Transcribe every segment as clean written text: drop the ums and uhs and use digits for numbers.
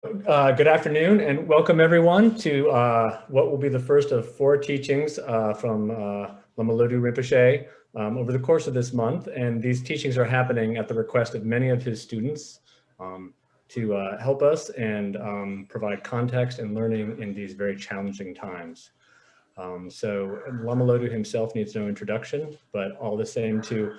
Good afternoon and welcome everyone to what will be the first of 4 teachings from Lama Lodu Rinpoche over the course of this month. And these teachings are happening at the request of many of his students to help us and provide context and learning in these very challenging times. So Lama Lodu himself needs no introduction, but all the same, to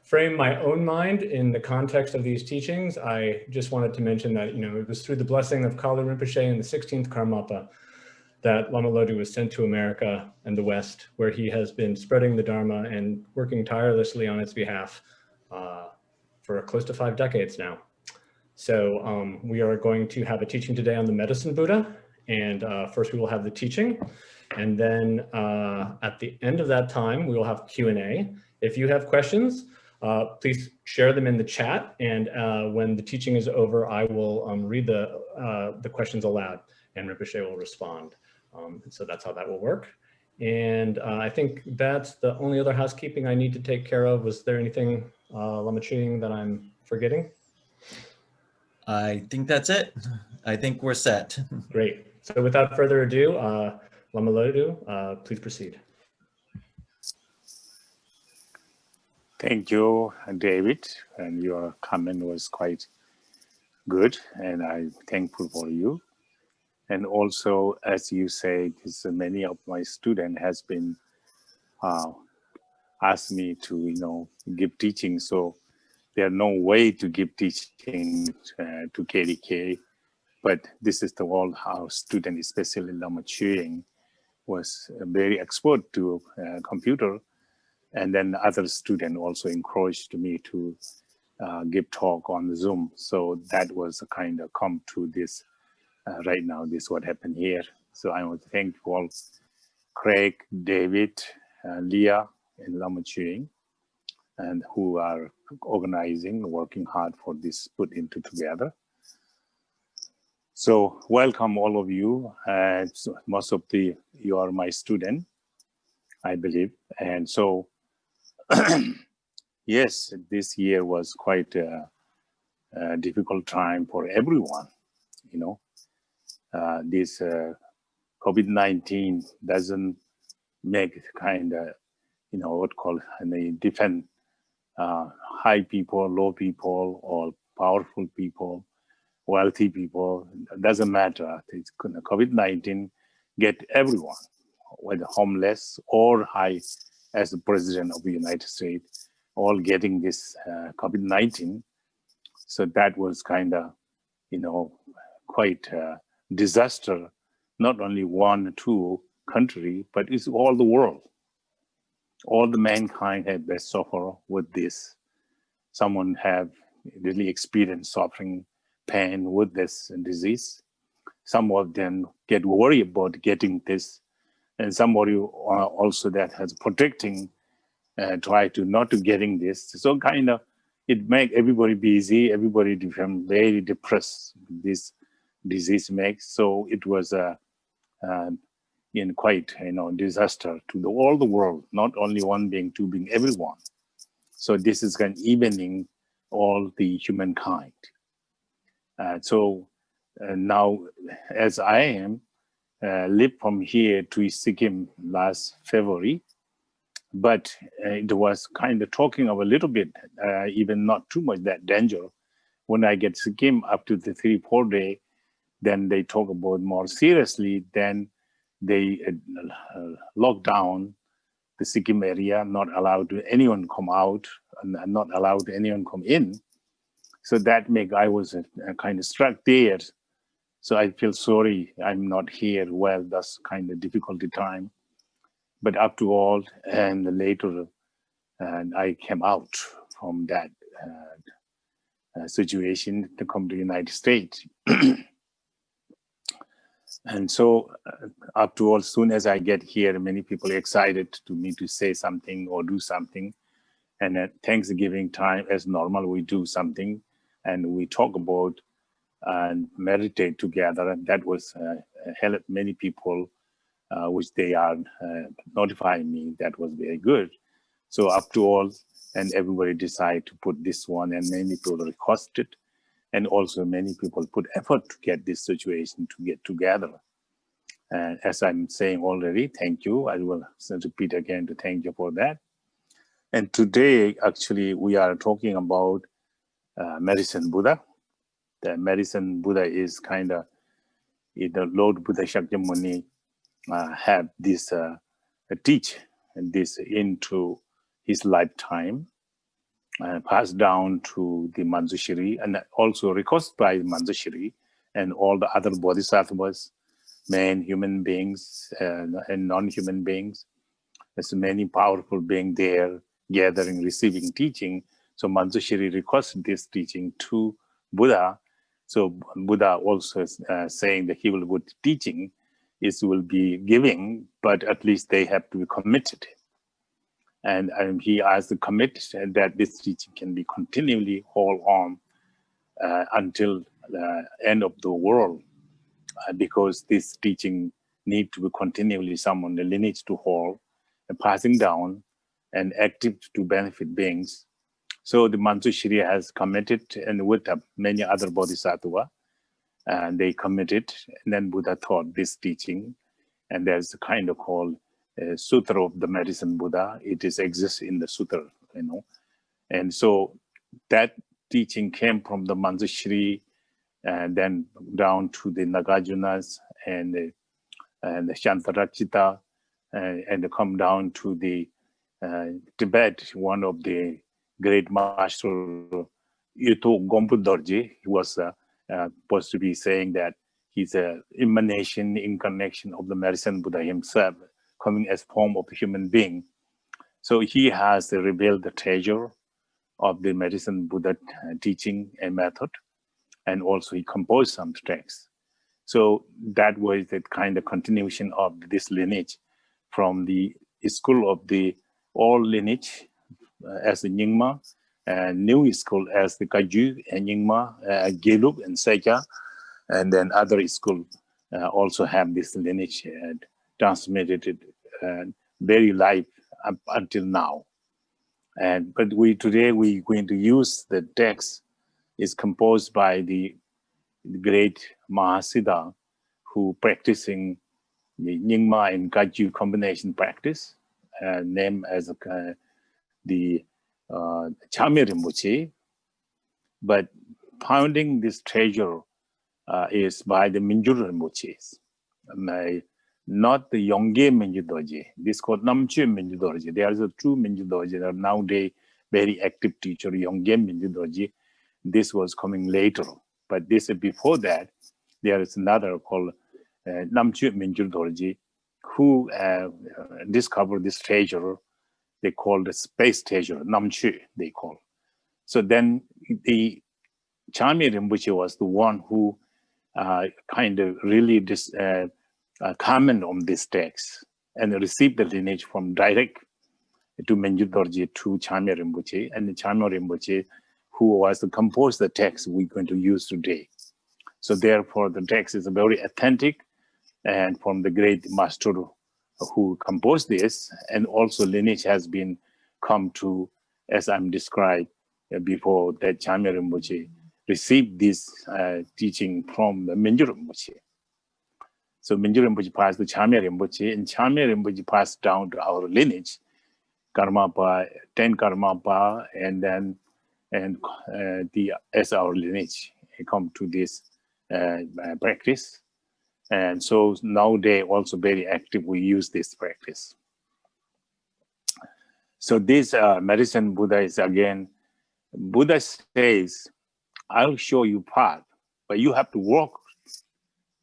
frame my own mind in the context of these teachings, I just wanted to mention that, it was through the blessing of Kagyu Rinpoche in the 16th Karmapa that Lama Lodu was sent to America and the West, where he has been spreading the Dharma and working tirelessly on its behalf for close to 5 decades now. So we are going to have a teaching today on the Medicine Buddha, and first we will have the teaching, and then at the end of that time, we will have Q&A. If you have questions, please share them in the chat, and when the teaching is over, I will read the questions aloud, and Rinpoche will respond. So that's how that will work. And I think that's the only other housekeeping I need to take care of. Was there anything, Lama Ching, that I'm forgetting? I think that's it. I think we're set. Great. So without further ado, Lama Lodu, please proceed. Thank you, David, and your comment was quite good, and I'm thankful for you. And also, as you say, many of my students has been asked me to, give teaching. So there's no way to give teaching to KDK, but this is the all our student, especially Lama Ching, was very expert to computer. And then other students also encouraged me to give talk on Zoom. So that was a kind of come to this right now, this what happened here. So I want to thank you all, Craig, David, Leah, and Lama Ching, and who are organizing, working hard for this put into together. So welcome all of you. So most of you are my student, I believe. And so yes, this year was quite a difficult time for everyone. This COVID-19 doesn't make kind of, what called any different high people, low people, or powerful people, wealthy people. It doesn't matter. It's COVID-19 get everyone, whether homeless or high, as the president of the United States, all getting this COVID-19. So that was kind of, quite a disaster, not only 1 or 2 country, but it's all the world. All the mankind have been suffer with this. Someone have really experienced suffering, pain with this disease. Some of them get worried about getting this. And somebody also that has protecting, try to not to getting this. So kind of, it make everybody busy, everybody become very depressed. This disease makes, so it was in quite, disaster to all the world, not only 1 being, 2 being, everyone. So this is kind of evening all the humankind. So now, as I am, lived from here to Sikkim last February, but it was kind of talking of a little bit, even not too much that danger. When I get Sikkim up to the 3-4 day, then they talk about more seriously, then they lock down the Sikkim area, not allowed anyone come out, and not allowed anyone come in. So that I was kind of struck there. So I feel sorry I'm not here. Well, that's kind of difficulty time. But after all, and later, and I came out from that situation to come to the United States. And so after all, soon as I get here, many people are excited to me to say something or do something. And at Thanksgiving time, as normal, we do something and we talk about and meditate together. And that was helped many people, which they are notifying me. That was very good. So after all, and everybody decided to put this one, and many people requested. And also many people put effort to get this situation to get together. And as I'm saying already, thank you. I will repeat again to thank you for that. And today, actually, we are talking about Medicine Buddha. The Medicine Buddha is kind of, the Lord Buddha Shakyamuni had this teach this into his lifetime, passed down to the Manjushri, and also requested by Manjushri and all the other bodhisattvas, men, human beings, and non-human beings. There's many powerful beings there gathering, receiving teaching. So Manjushri requested this teaching to Buddha. So Buddha also is saying that he will go to teaching, is will be giving, but at least they have to be committed. And he asked to commit that this teaching can be continually hold on until the end of the world, because this teaching need to be continually someone, the lineage to hold, passing down and active to benefit beings. So the Manjushri has committed, and with many other bodhisattvas, and they committed, and then Buddha taught this teaching, and there's a kind of called Sutra of the Medicine Buddha. It exists in the Sutra, and so that teaching came from the Manjushri, and then down to the Nagarjunas and the Shantarachita, and come down to the Tibet. One of the great master, Yuto Gompo Dorje, he was supposed to be saying that he's an emanation, incarnation of the Medicine Buddha himself, coming as form of a human being. So he has revealed the treasure of the Medicine Buddha teaching and method, and also he composed some texts. So that was the kind of continuation of this lineage from the school of the old lineage as the Nyingma, and new school as the Kagyu and Nyingma, Gelug and Seka, and then other school also have this lineage and transmitted it very life up until now. But today we're going to use the text is composed by the great Mahasiddha, who practicing the Nyingma and Kagyu combination practice, named as the Chamye Rinpoche. But founding this treasure is by the Mingyur Rinpoches, not the Yongye Mingyur Dorje. This called Namche Mingyur Dorje. There is a true Mingyur Dorje. There are nowadays very active teacher, Yongye Mingyur Dorje. This was coming later. But this before that, there is another called Namche Mingyur Dorje, who discovered this treasure. They call the space treasure, Namche, they call. So then the Chamye Rinpoche was the one who kind of really comment on this text and received the lineage from direct to Mingyur Dorje to Chamye Rinpoche, and the Chamye Rinpoche who was to compose the text we're going to use today. So therefore the text is very authentic and from the great master who composed this, and also lineage has been come to, as I'm described before, that Chamye Rinpoche received this teaching from the Mingyur Rinpoche. So Mingyur Rinpoche passed to Chamye Rinpoche, and Chamye Rinpoche passed down to our lineage, Karmapa, 10 Karmapa, and then as our lineage come to this practice. And so nowadays also very active, we use this practice. So this Medicine Buddha is again, Buddha says, I'll show you path, but you have to work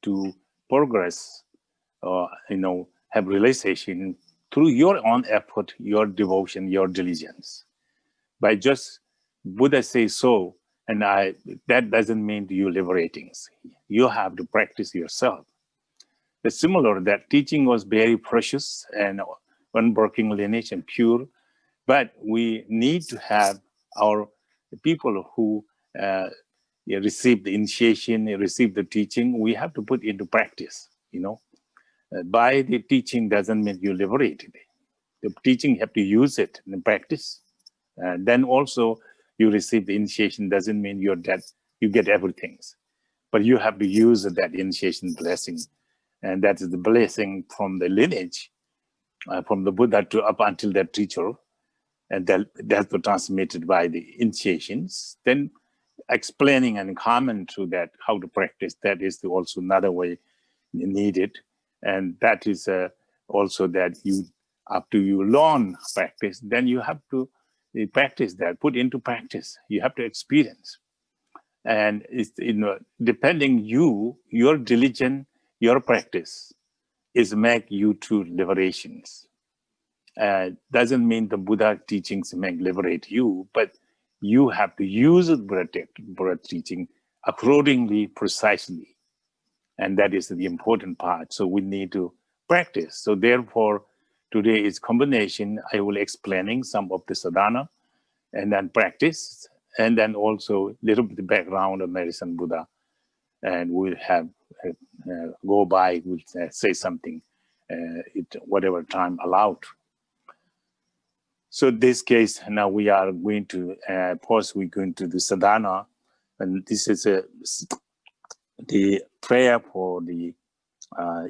to progress, have realization through your own effort, your devotion, your diligence. By just Buddha says so, and that doesn't mean you liberating. You have to practice yourself. It's similar, that teaching was very precious and unbroken lineage and pure, but we need to have our people who receive the initiation, receive the teaching, we have to put into practice, By the teaching doesn't mean you liberate it. The teaching, you have to use it in practice. Then also you receive the initiation doesn't mean you're you get everything. But you have to use that initiation blessing. And that is the blessing from the lineage, from the Buddha to up until that teacher. And that's transmitted by the initiations. Then explaining and comment to that, how to practice, that is also another way needed. And that is also that after you learn practice, then you have to practice that, put into practice. You have to experience. And it's, depending your diligence, your practice is make you to liberations. Doesn't mean the Buddha teachings make liberate you, but you have to use the Buddha teaching accordingly, precisely. And that is the important part. So we need to practice. So therefore, today is combination. I will explaining some of the sadhana and then practice, and then also a little bit background of Medicine Buddha. And we'll have go by, we'll say something, whatever time allowed. So this case, now we are going to, first we're going to the sadhana, and this is the prayer for the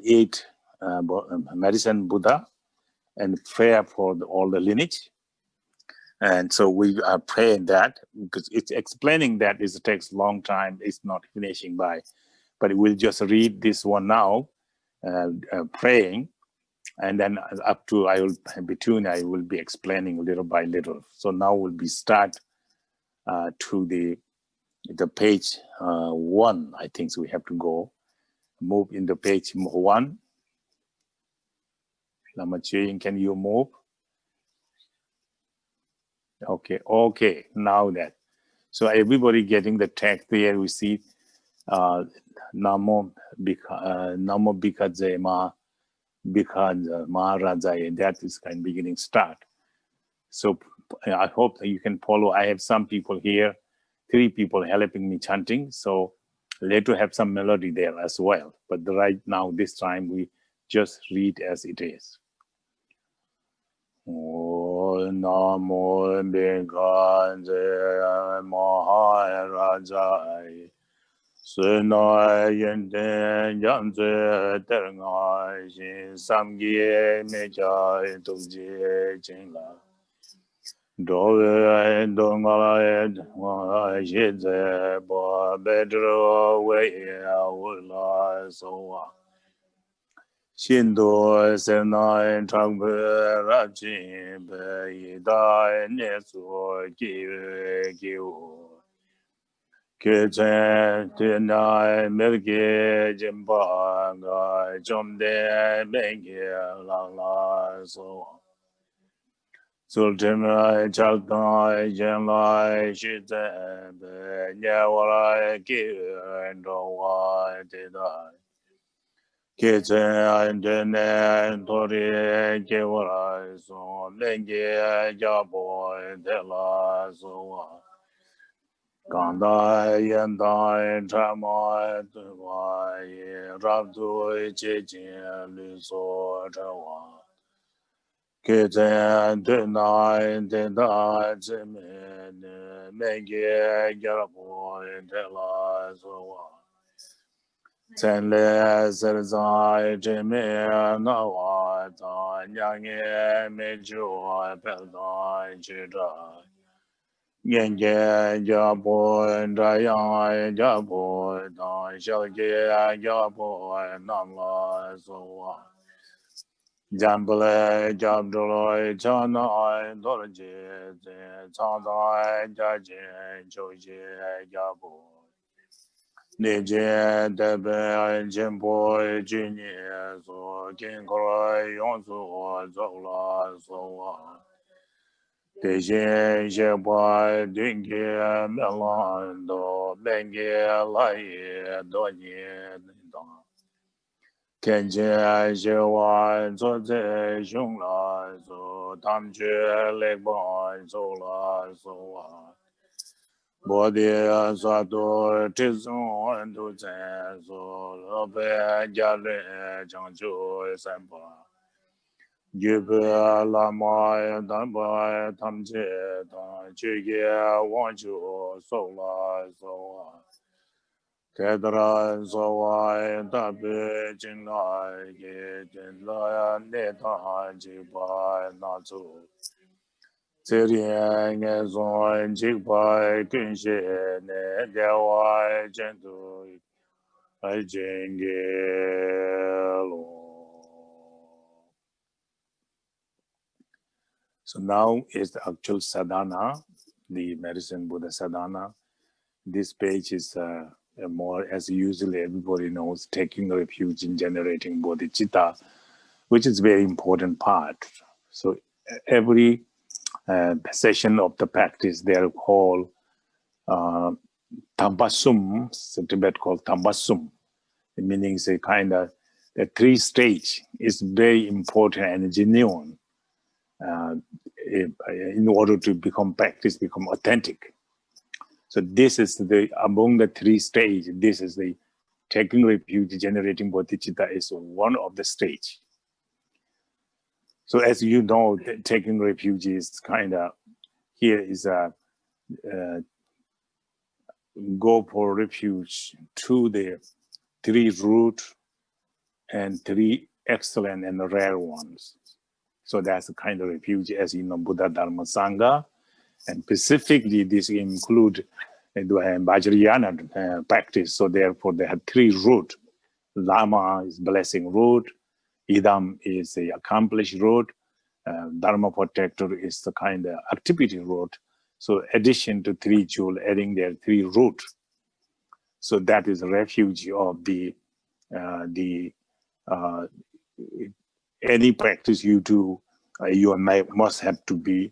8 Medicine Buddha, and prayer for all the lineage. And so we are praying that, because it's explaining that it takes a long time, it's not finishing by, but we'll just read this one now, praying. And then up to I will be explaining little by little. So now we'll be start to the page 1. I think so we have to go move in the page 1. Lama Ching, can you move? Okay. Now that. So everybody getting the text there. We see Namo Bikadze Ma. Because Maharaja, that is kind of beginning start. So I hope that you can follow. I have some people here, 3 people helping me chanting. So later have some melody there as well. But right now, this time we just read as it is. Namo Bikadze Maharaja. Sunai yenten yanze terngai shin samgye mejai tungje jingla. Dowe dongala wa shidze bo bedro we awula sowa. Shindo senai changpe rajin be yidai nesu kiwe. Kitchen tonight, milky jimba, jump there, bang here, la so. Sultima, chaltai, genlai, shit, yawai, give, and why did I? Kitchen, and then, Tori, give what I saw, bang here, jaboy, tell us so. Gandai yandai chamai tuwai rabdui chichin liso chawa. Kitchen denai denai jimin menge yaraboi tela sowa. Tenle serzai jimin nawa tan yange mejo peldai chidai. Yenge Jabo Daya Jabo Dai Shalge Jabo Namla Soa Jambale Jabdoloi Chana Dorje Tanda Jaje Joje Jabo Nije Debe Jimbo Junior So Kinkoi Yonso Zola Soa Deje Jeba Dinge Melando Benge Lai Donye Kenje Jewa Zoze Jungla So Tamje Legba Zola Soa Bodhi Sato Tizon Duzen So Lobe Jale Janjo Sempa Give Lama Damba Tamje, Chige, want you, Sola, so Kedra Zawai Tabe Jinlai Ge Jinlaya Neta Jibai Natsu Zirian Zon Jigbai Kunshe Ne Dewai Jendu Ajingelo. So now is the actual sadhana, the Medicine Buddha Sadhana. This page is more, as usually everybody knows, taking refuge in generating bodhicitta, which is very important part. So every session of the practice, they are called tambasum, it's a Tibet called tambasum, meaning a kind of the 3 stage is very important and genuine in order to become authentic. So this is the, among the 3 stages, this is the taking refuge, generating bodhicitta is one of the stage. So as you know, taking refuge is kind of, here is a go for refuge to the 3 root and 3 excellent and rare ones. So that's the kind of refuge as you know, Buddha, Dharma, Sangha, and specifically this include Vajrayana practice. So therefore they have 3 root. Lama is blessing root, Yiddim is the accomplished root, Dharma protector is the kind of activity root. So addition to 3 jewel, adding their 3 root. So that is a refuge of the any practice you do, you must have to be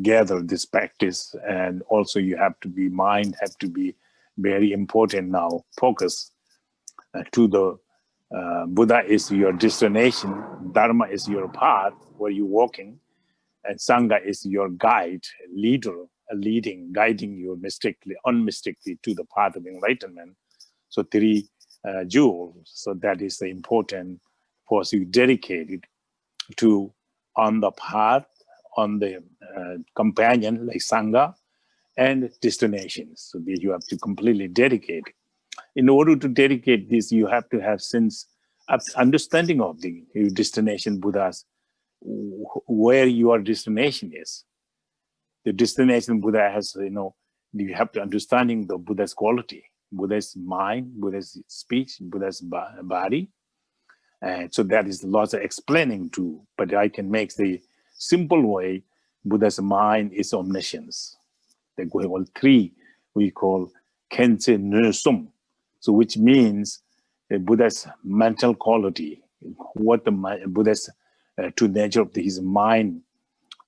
gather this practice, and also you have to be, mind have to be very important now, focus to the Buddha is your destination, Dharma is your path where you're walking, and Sangha is your guide, leader, guiding you unmistakably to the path of enlightenment. So 3 jewels, so that is the important for you dedicated to on the path, on the companion like Sangha, and destinations. So that you have to completely dedicate. In order to dedicate this, you have to have sense understanding of the destination Buddhas, where your destination is. The destination Buddha has, you have to understanding the Buddha's quality, Buddha's mind, Buddha's speech, Buddha's body. And so that is lots of explaining too, but I can make the simple way. Buddha's mind is omniscience. The all 3 we call Kense Nösum. So which means the Buddha's mental quality, what the Buddha's true nature of his mind,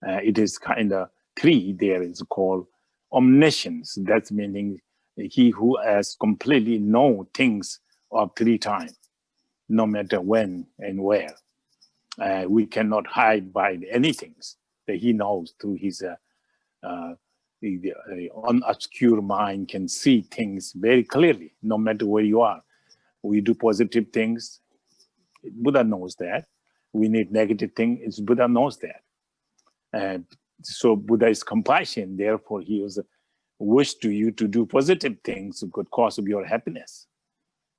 it is kind of 3 there is called omniscience. That's meaning he who has completely know things of 3 times, no matter when and where. We cannot hide by anything that he knows through his the unobscure mind can see things very clearly, no matter where you are. We do positive things, Buddha knows that. We need negative things, Buddha knows that. And so Buddha is compassion, therefore he was wish to you to do positive things good cause of your happiness,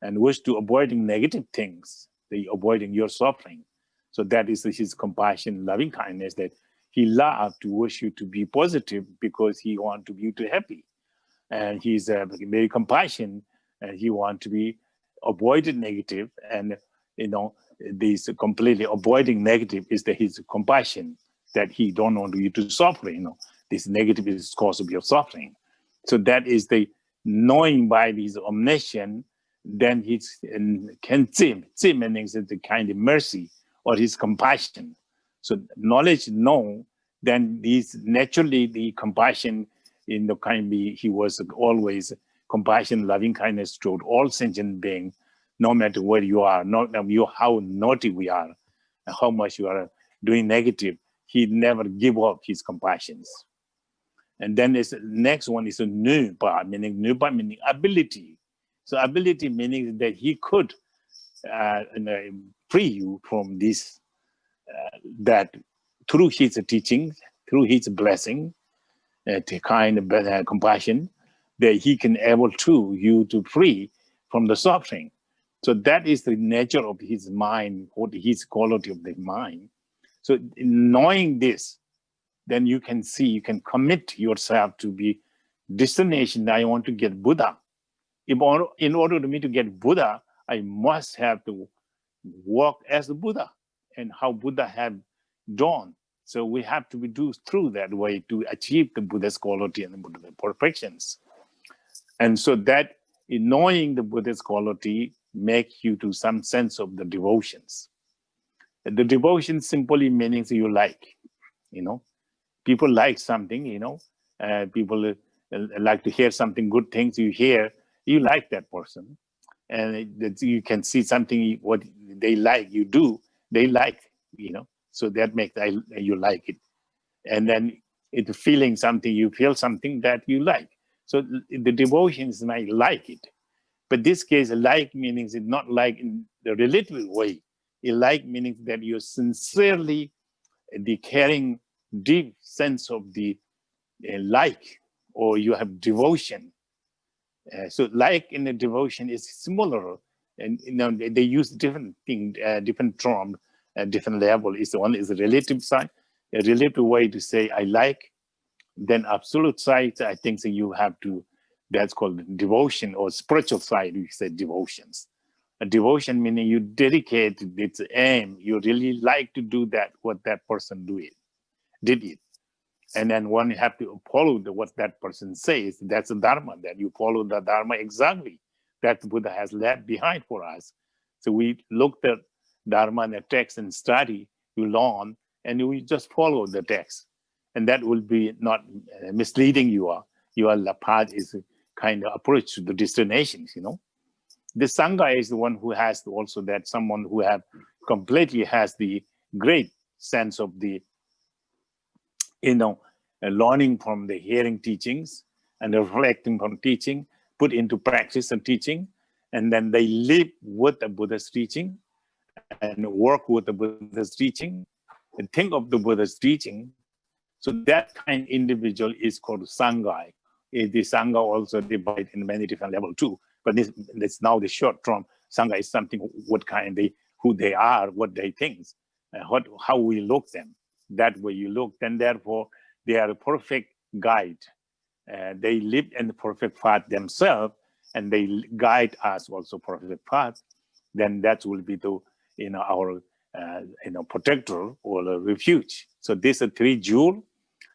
and wish to avoiding negative things, avoiding your suffering. So that is his compassion, loving kindness, that he loves to wish you to be positive because he wants to be you to happy. And he's very compassionate, and he wants to be avoided negative. And, this completely avoiding negative is that his compassion, that he don't want you to suffer, this negative is cause of your suffering. So that is the knowing by his omniscience, then he can tzim means the kind of mercy or his compassion. So knowledge know, then these naturally the compassion in the kind of, he was always compassion, loving kindness toward all sentient beings, no matter where you are, how naughty we are, how much you are doing negative, he never give up his compassions. And then this next one is a nupa, meaning ability. So ability meaning that he could free you from this, that through his teaching, through his blessing, the kind of compassion, that he can able to you to free from the suffering. So that is the nature of his mind, what his quality of the mind. So in knowing this, then you can see, you can commit yourself to be destination. I want to get Buddha. In order for me to get Buddha, I must have to walk as a Buddha and how Buddha have done. So we have to do through that way to achieve the Buddha's quality and the Buddha's perfections. And so that in knowing the Buddha's quality make you to some sense of the devotions. The devotion simply means you like, people like something, people like to hear something, good things you hear, you like that person. And you can see something, what they like, you do, they like, so that makes you like it. And then it's feeling something, you feel something that you like. So the devotions might like it. But this case, like means it's not like in the relative way. It like meaning that you're sincerely the caring, deep sense of the like, or you have devotion. So like in the devotion is similar, and they use different thing, different term, different level. Is one is a relative side, a relative way to say I like. Then absolute side, I think that you have to. That's called devotion, or spiritual side. We say devotions. A devotion meaning you dedicate its aim. You really like to do that, what that person did it. And then one have to follow what that person says. That's the Dharma, that you follow the Dharma exactly that Buddha has left behind for us. So we look at Dharma in the text and study, you learn, and we just follow the text. And that will be not misleading you. Your path is kind of approach to the destinations, The Sangha is the one who has also that someone who have completely has the great sense of the, learning from the hearing teachings and reflecting from teaching, put into practice and teaching, and then they live with the Buddha's teaching and work with the Buddha's teaching and think of the Buddha's teaching. So that kind of individual is called Sangha. The Sangha also divided in many different levels too. But this now the short term Sangha is something what kind who they are, what they think, how we look them. That way you look, then therefore they are a perfect guide. They live in the perfect path themselves, and they guide us also perfect path. Then that will be the our protector or a refuge. So these are three jewels.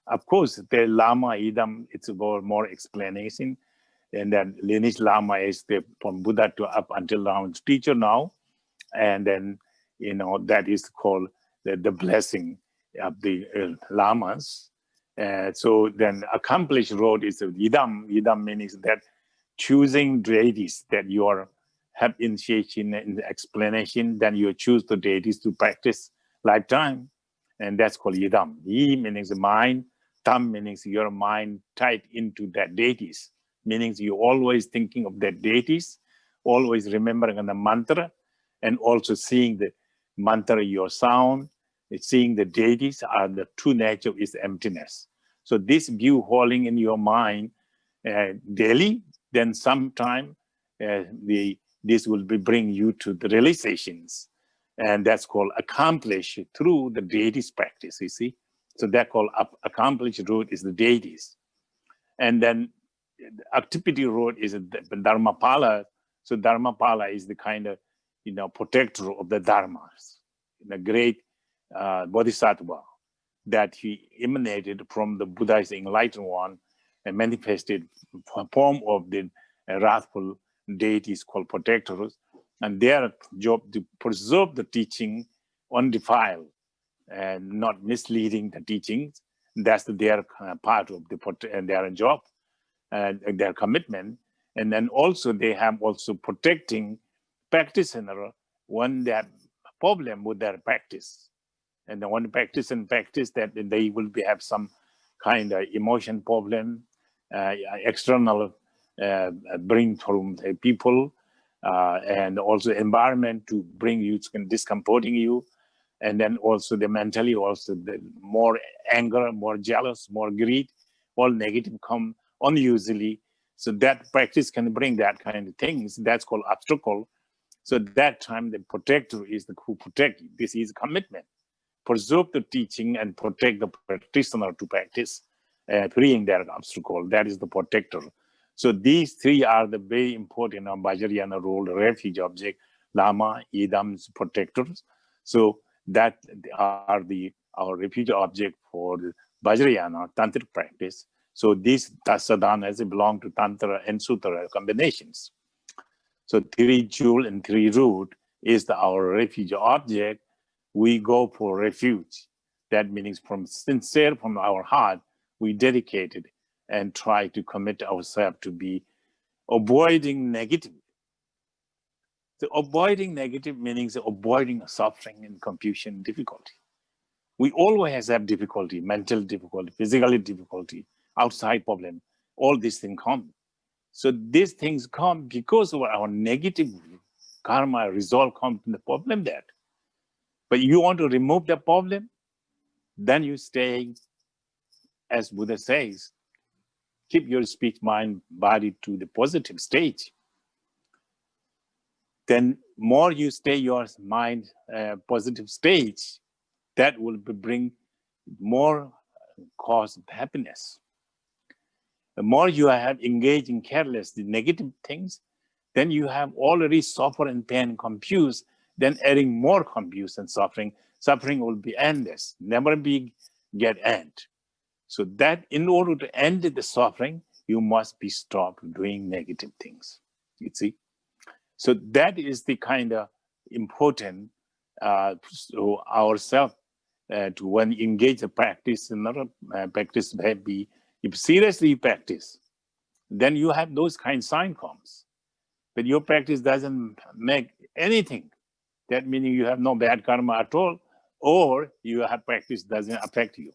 Of course, the Lama Yiddim, it's about more explanation. And then lineage Lama is from Buddha to up until now teacher now. And then, that is called the blessing of the Lamas. So then accomplished road is Yiddim. Yiddim means that choosing deities that you have initiation and explanation, then you choose the deities to practice lifetime. And that's called Yiddim. Yi means mind. Tam means your mind tied into that deities, meaning you always thinking of that deities, always remembering the mantra, and also seeing the mantra, your sound, seeing the deities are the true nature is emptiness. So this view holding in your mind daily, then sometime this will bring you to the realizations, and that's called accomplished through the deities practice. You see. So that called accomplished road is the deities. And then activity road is the Dharmapala. So Dharmapala is the kind of, protector of the Dharmas, the great Bodhisattva that he emanated from the Buddha's enlightened one and manifested form of the wrathful deities called protectors. And their job to preserve the teaching undefiled, and not misleading the teachings. That's their part of their job and their commitment. And then also they have also protecting practitioner when they have problem with their practice. And the one practice that they will have some kind of emotion problem, external bring from people, and also environment to bring you, discomforting you. And then also the mentally, also the more anger, more jealous, more greed, all negative come unusually. So that practice can bring that kind of things. That's called obstacle. So that time the protector is the who protect you. This is commitment. Preserve the teaching and protect the practitioner to practice, freeing that obstacle. That is the protector. So these three are the very important Vajrayana role: refuge object, Lama, Yiddim's protectors. So that are our refuge object for the Vajrayana tantric practice. So these sadhanas belong to Tantra and Sutra combinations. So 3 jewel and 3 root is our refuge object. We go for refuge. That means from sincere, from our heart, we dedicate it and try to commit ourselves to be avoiding negative. So avoiding negative means avoiding suffering and confusion, difficulty. We always have difficulty, mental difficulty, physical difficulty, outside problem. All these things come. So these things come because of our negative karma resolve comes to the problem there. But you want to remove the problem, then you stay, as Buddha says, keep your speech, mind, body to the positive state. Then more you stay your mind positive state, that will bring more cause of happiness. The more you have engaged in careless, the negative things, then you have already suffer and pain and confused, then adding more confuse and suffering. Suffering will be endless, never get end. So that in order to end the suffering, you must be stopped doing negative things, you see. So that is the kind of important so ourselves to when engage the practice, another practice be, if seriously you practice, then you have those kind of sign comes. But your practice doesn't make anything, that meaning you have no bad karma at all, or you have practice doesn't affect you.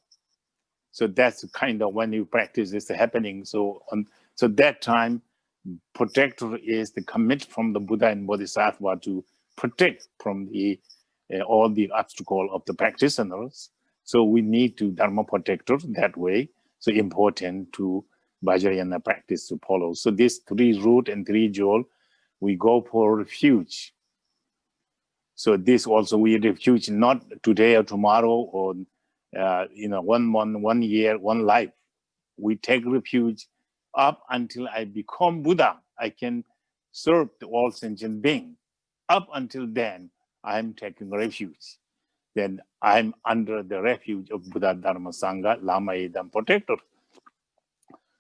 So that's kind of when you practice is happening. So so that time, protector is the commit from the Buddha and Bodhisattva to protect from the all the obstacle of the practitioners. So we need to Dharma protector that way. So important to Vajrayana practice to follow. So these 3 root and 3 jewel, we go for refuge. So this also we refuge not today or tomorrow or 1 month, 1 year, 1 life. We take refuge up until I become Buddha. I can serve the all sentient being. Up until then, I'm taking refuge. Then I'm under the refuge of Buddha, Dharma, Sangha, Lama, Yiddim, protector.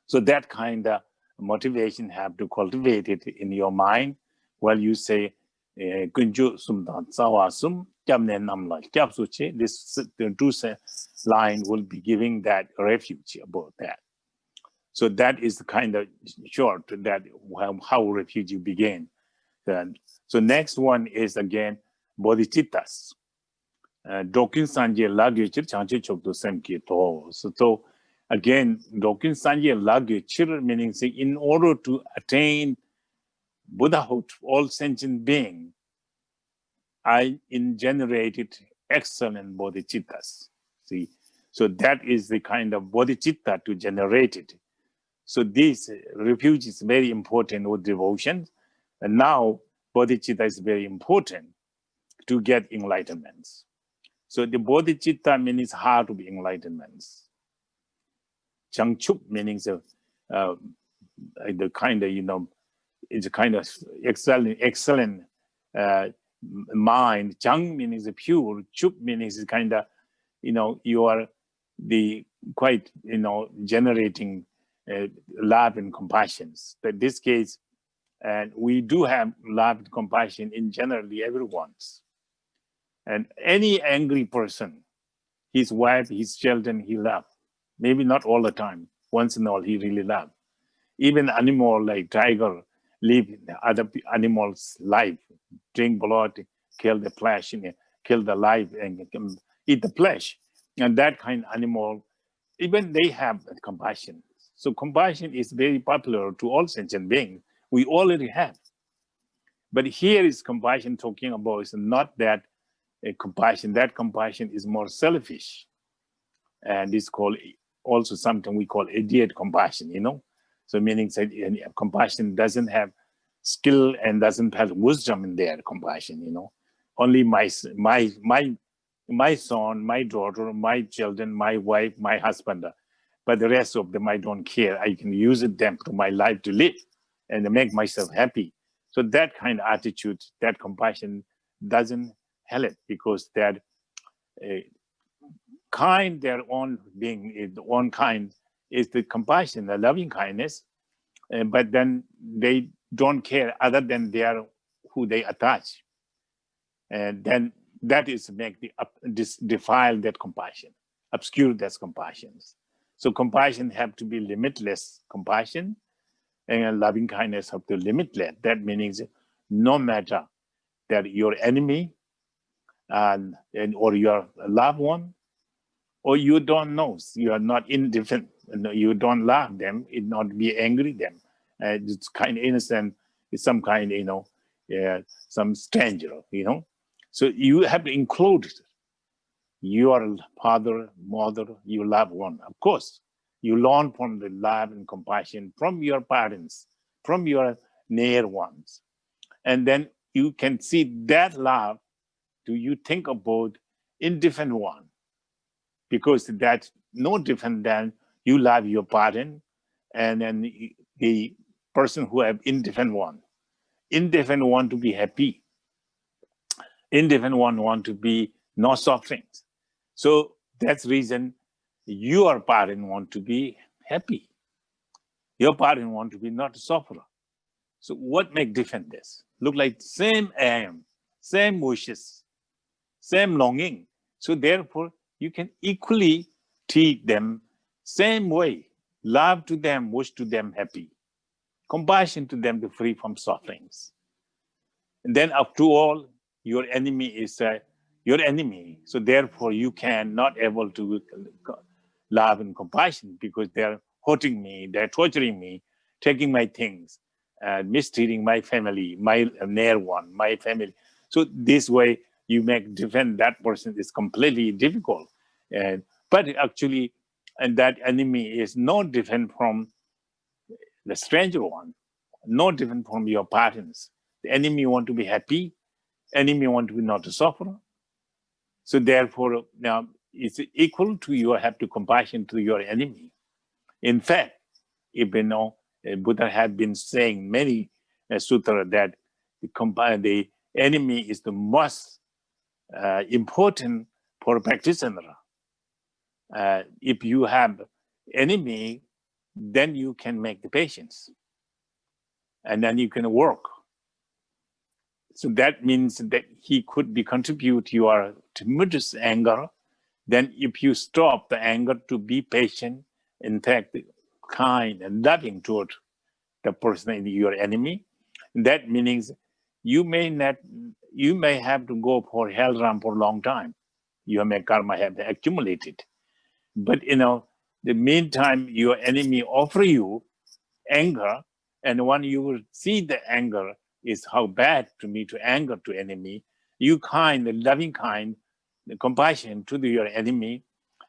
So that kind of motivation have to cultivate it in your mind while you say, Kunju sumdan sawasum jamne namla kyapsuche. This the 2 line will be giving that refuge about that. So that is the kind of short that how refuge begin. So next one is again Bodhichittas. Dokin Sanje Lagyachir Chanchi Chokdo Semki To. So again, Dokin Sanje Lagyachir meaning in order to attain Buddhahood, all sentient being, I generated excellent bodhicittas. See, so that is the kind of bodhicitta to generate it. So this refuge is very important with devotion. And now bodhicitta is very important to get enlightenments. So the bodhicitta means heart of enlightenments. Changchup means the kind of, it's a kind of excellent mind. Chang means pure. Chup means kind of, you are the quite, generating love and compassion. But in this case, and we do have love and compassion in generally everyone's. And any angry person, his wife, his children, he love. Maybe not all the time. Once in a while, he really love. Even animal like tiger live other animals' life, drink blood, kill the flesh, kill the life, and eat the flesh. And that kind of animal, even they have compassion. So compassion is very popular to all sentient beings. We already have. But here is compassion talking about is not that compassion. That compassion is more selfish. And it's called also something we call idiot compassion, So meaning that compassion doesn't have skill and doesn't have wisdom in their compassion, you know. Only my son, my daughter, my children, my wife, my husband, but the rest of them I don't care. I can use them to my life to live and to make myself happy. So that kind of attitude, that compassion doesn't help, because that kind, their own being, the own kind is the compassion, the loving kindness, but then they don't care other than their who they attach, and then that is make the defile that compassion, obscure that compassion. So compassion have to be limitless compassion, and loving kindness have to limitless. That means no matter that your enemy and or your loved one, or you don't know, you are not indifferent, you don't love them, it not be angry them. It's kind of innocent, it's some kind, you know, some stranger, you know. So you have to include your father, mother, your loved one. Of course, you learn from the love and compassion from your parents, from your near ones. And then you can see that love, do you think about indifferent one? Because that's no different than you love your parent and then the person who have indifferent one. Indifferent want to be happy. Indifferent one want to be no suffering. So that's reason your parent want to be happy. Your parent want to be not a sufferer. So what make different this? Look like same aim, same wishes, same longing. So therefore, you can equally treat them same way. Love to them, wish to them happy. Compassion to them to free from sufferings. And then after all, your enemy is your enemy. So therefore, you can not able to love and compassion because they're hurting me, they're torturing me, taking my things, mistreating my family, my near one, my family. So this way, you make defend that person is completely difficult. But actually, and that enemy is no different from the stranger one, no different from your parents. The enemy want to be happy, enemy want to be not to suffer. So therefore, now it's equal to you have to compassion to your enemy. In fact, even though Buddha had been saying many sutra that the enemy is the most important for a practitioner. If you have enemy, then you can make the patience, and then you can work. So that means that he could be contribute your tremendous anger. Then if you stop the anger to be patient, in fact, kind and loving toward the person, your enemy, that means you may have to go for hell realm for a long time. Your karma have accumulated. But the meantime, your enemy offer you anger, and when you will see the anger is how bad to me to anger to enemy, you kind, the loving kind, the compassion to your enemy,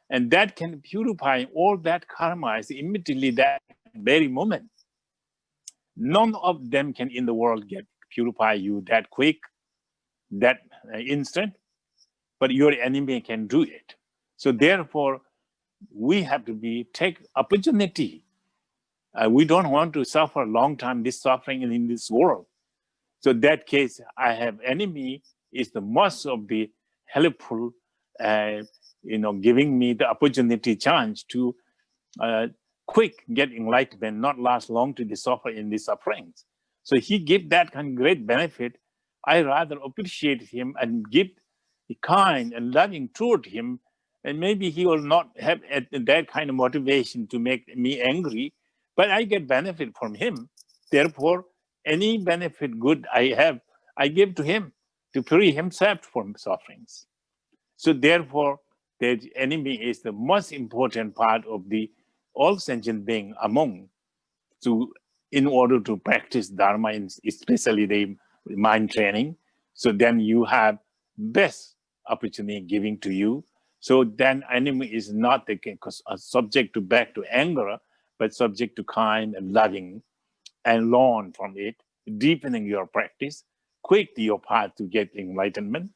and that can purify all that karma is immediately that very moment. None of them can in the world get purify you that quick, that instant, but your enemy can do it. So therefore, we have to take opportunity. We don't want to suffer a long time this suffering in this world. So that case, I have enemy is the most of the helpful, giving me the opportunity chance to quick get enlightenment, not last long to the suffer in the sufferings. So he give that kind of great benefit. I rather appreciate him and give the kind and loving toward him. And maybe he will not have that kind of motivation to make me angry, but I get benefit from him. Therefore, any benefit good I have, I give to him to free himself from sufferings. So therefore, the enemy is the most important part of the all sentient being among, in order to practice Dharma, especially the mind training. So then you have best opportunity giving to you. So then enemy is not subject to back to anger, but subject to kind and loving, and learn from it, deepening your practice, quick your path to get enlightenment.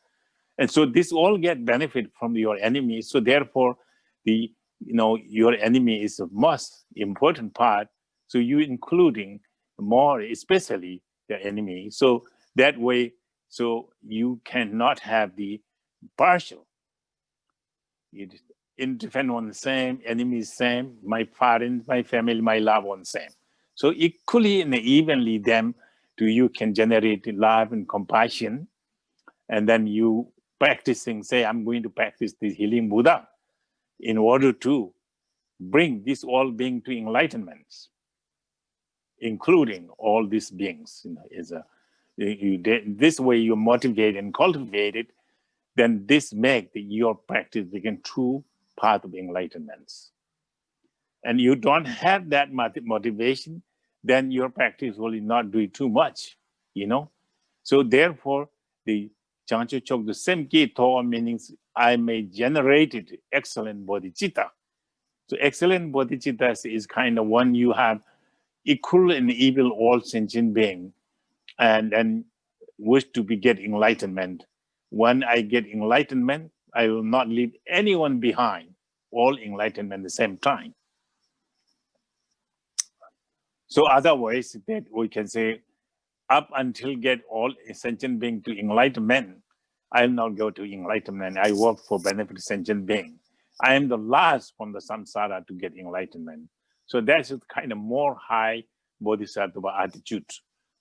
And so this all get benefit from your enemy. So therefore, your enemy is the most important part. So you including more, especially the enemy. So that way, so you cannot have the partial. Independent one same, enemy same, my parents, my family, my loved one same. So equally and evenly them to you can generate love and compassion. And then you practicing, say, I'm going to practice this healing Buddha in order to bring this all being to enlightenment, including all these beings. This way you motivate and cultivate it, then this make your practice become true path of enlightenment. And you don't have that motivation, then your practice will not do too much, So therefore, the Chancho Chok, the same key Thought meanings, I may generate excellent bodhicitta. So excellent bodhicitta is kind of one you have equal and evil all sentient being, and wish to get enlightenment. When I get enlightenment, I will not leave anyone behind, all enlightenment at the same time. So otherwise, that we can say, up until get all sentient being to enlightenment, I will not go to enlightenment. I work for benefit sentient being. I am the last from the samsara to get enlightenment. So that's a kind of more high bodhisattva attitude.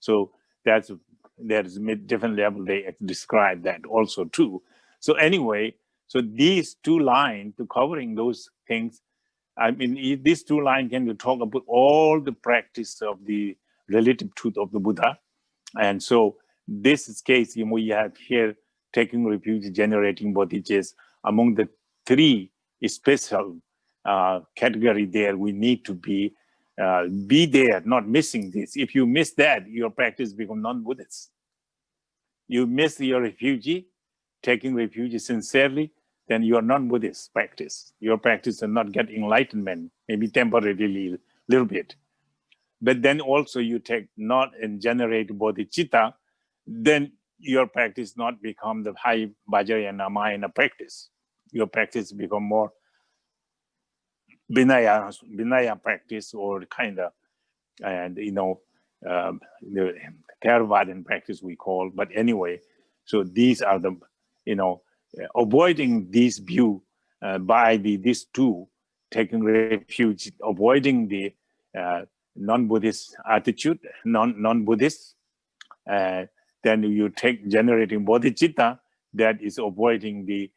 So there's different level they describe that also too. So anyway, so these two lines to covering those things, I mean, these two lines can talk about all the practice of the relative truth of the Buddha. And so this is case we have here taking refuge, generating bodhicittas. Among the three special category there, we need to be there, not missing this. If you miss that, your practice becomes non-Buddhist. You miss your refugee, taking refuge sincerely, then you are non-Buddhist practice. Your practice will not get enlightenment, maybe temporarily, a little bit. But then also you take not and generate bodhicitta, then your practice not become the high Vajrayana Mayana practice. Your practice become more Vinaya practice, or kind of, and the Theravadan practice we call. But anyway, so these are the, avoiding this view by these two, taking refuge, avoiding the non-Buddhist attitude, non-Buddhist, then you take generating bodhicitta, that is avoiding the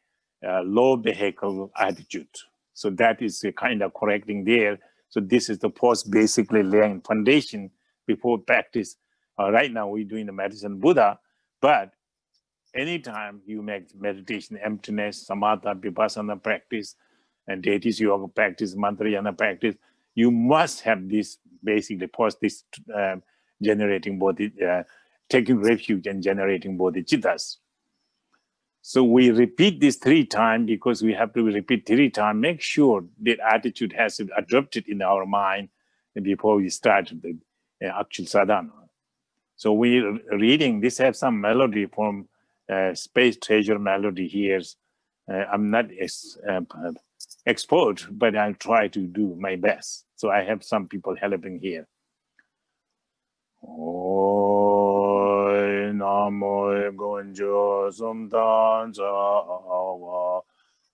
low vehicle attitude. So that is kind of correcting there. So this is the post basically laying foundation before practice. Right now we're doing the Medicine Buddha, but anytime you make meditation, emptiness, samatha, vipassana practice, and deities yoga practice, mantrayana practice, you must have this basically post this generating taking refuge and generating bodhicittas. So we repeat this 3 times because we have to repeat 3 times. Make sure that attitude has adopted in our mind before we start the actual sadhana. So we're reading, this has some melody from Space Treasure melody here. I'm not expert, but I'll try to do my best. So I have some people helping here. Oi namo gonjo sumtan jawa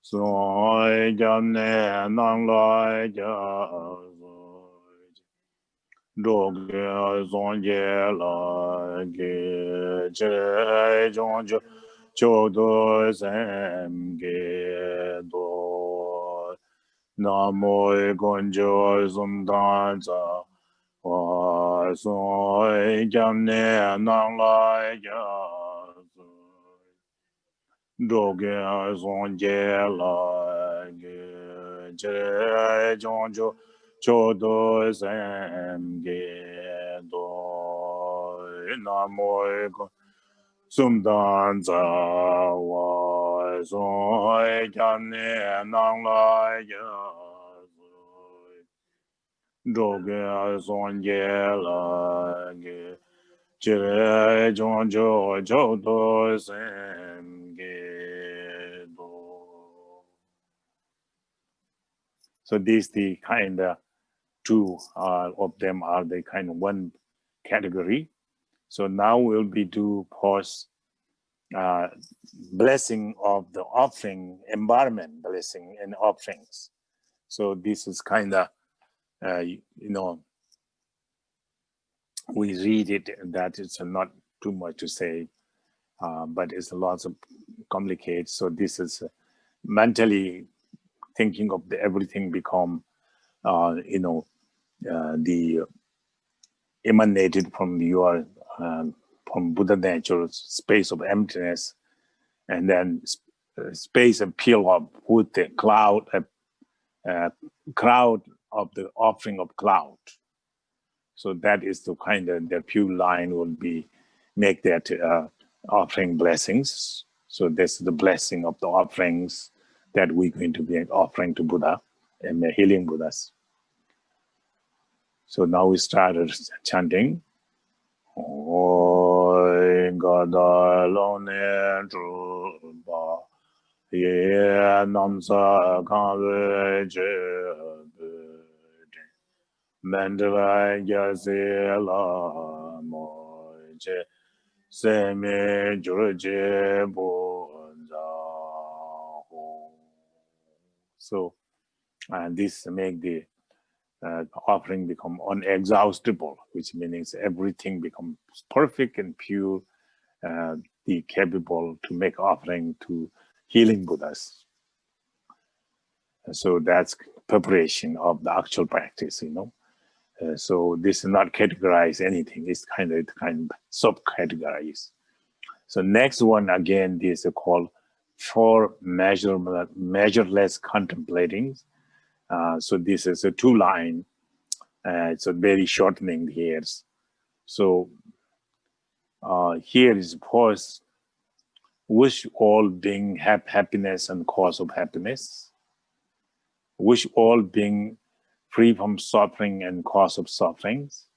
soi jamne nang lai ja doge zonje la ge che jonjo chodo sem ge do namo gonjo sumtan jawa soi jamne nang lai ja doge zonje la ge che jonjo chodo sem ge do namo sumdan za wa soi jamne nang lai ja Drogen Songe La Jire Jonjo Jodo Senge Do. So these the kind of two of them are the kind of one category. So now we'll be do post blessing of the offering, environment blessing and offerings. So this is kind of, we read it, that it's not too much to say, but it's a lot of complicated. So this is mentally thinking of everything become, the emanated from your, from Buddha nature, space of emptiness, and then space appeal of with the cloud, crowd of the offering of cloud. So that is the kind of the pure line will be make that offering blessings. So this is the blessing of the offerings that we're going to be offering to Buddha and healing Buddhas. So now we started chanting. Oi gada lone truba ye namsa kanve je Mandala Yazela Moje Seme George Bonza. So, and this make the offering become unexhaustible, which means everything becomes perfect and pure, be capable to make offering to healing Buddhas. So that's preparation of the actual practice, so this is not categorize anything. It's kind of subcategorized. So next one again, this is called for measureless contemplating. So this is a 2-line. It's a very shortening here. So here is pause. Wish all being have happiness and cause of happiness. Wish all being free from suffering and cause of sufferings.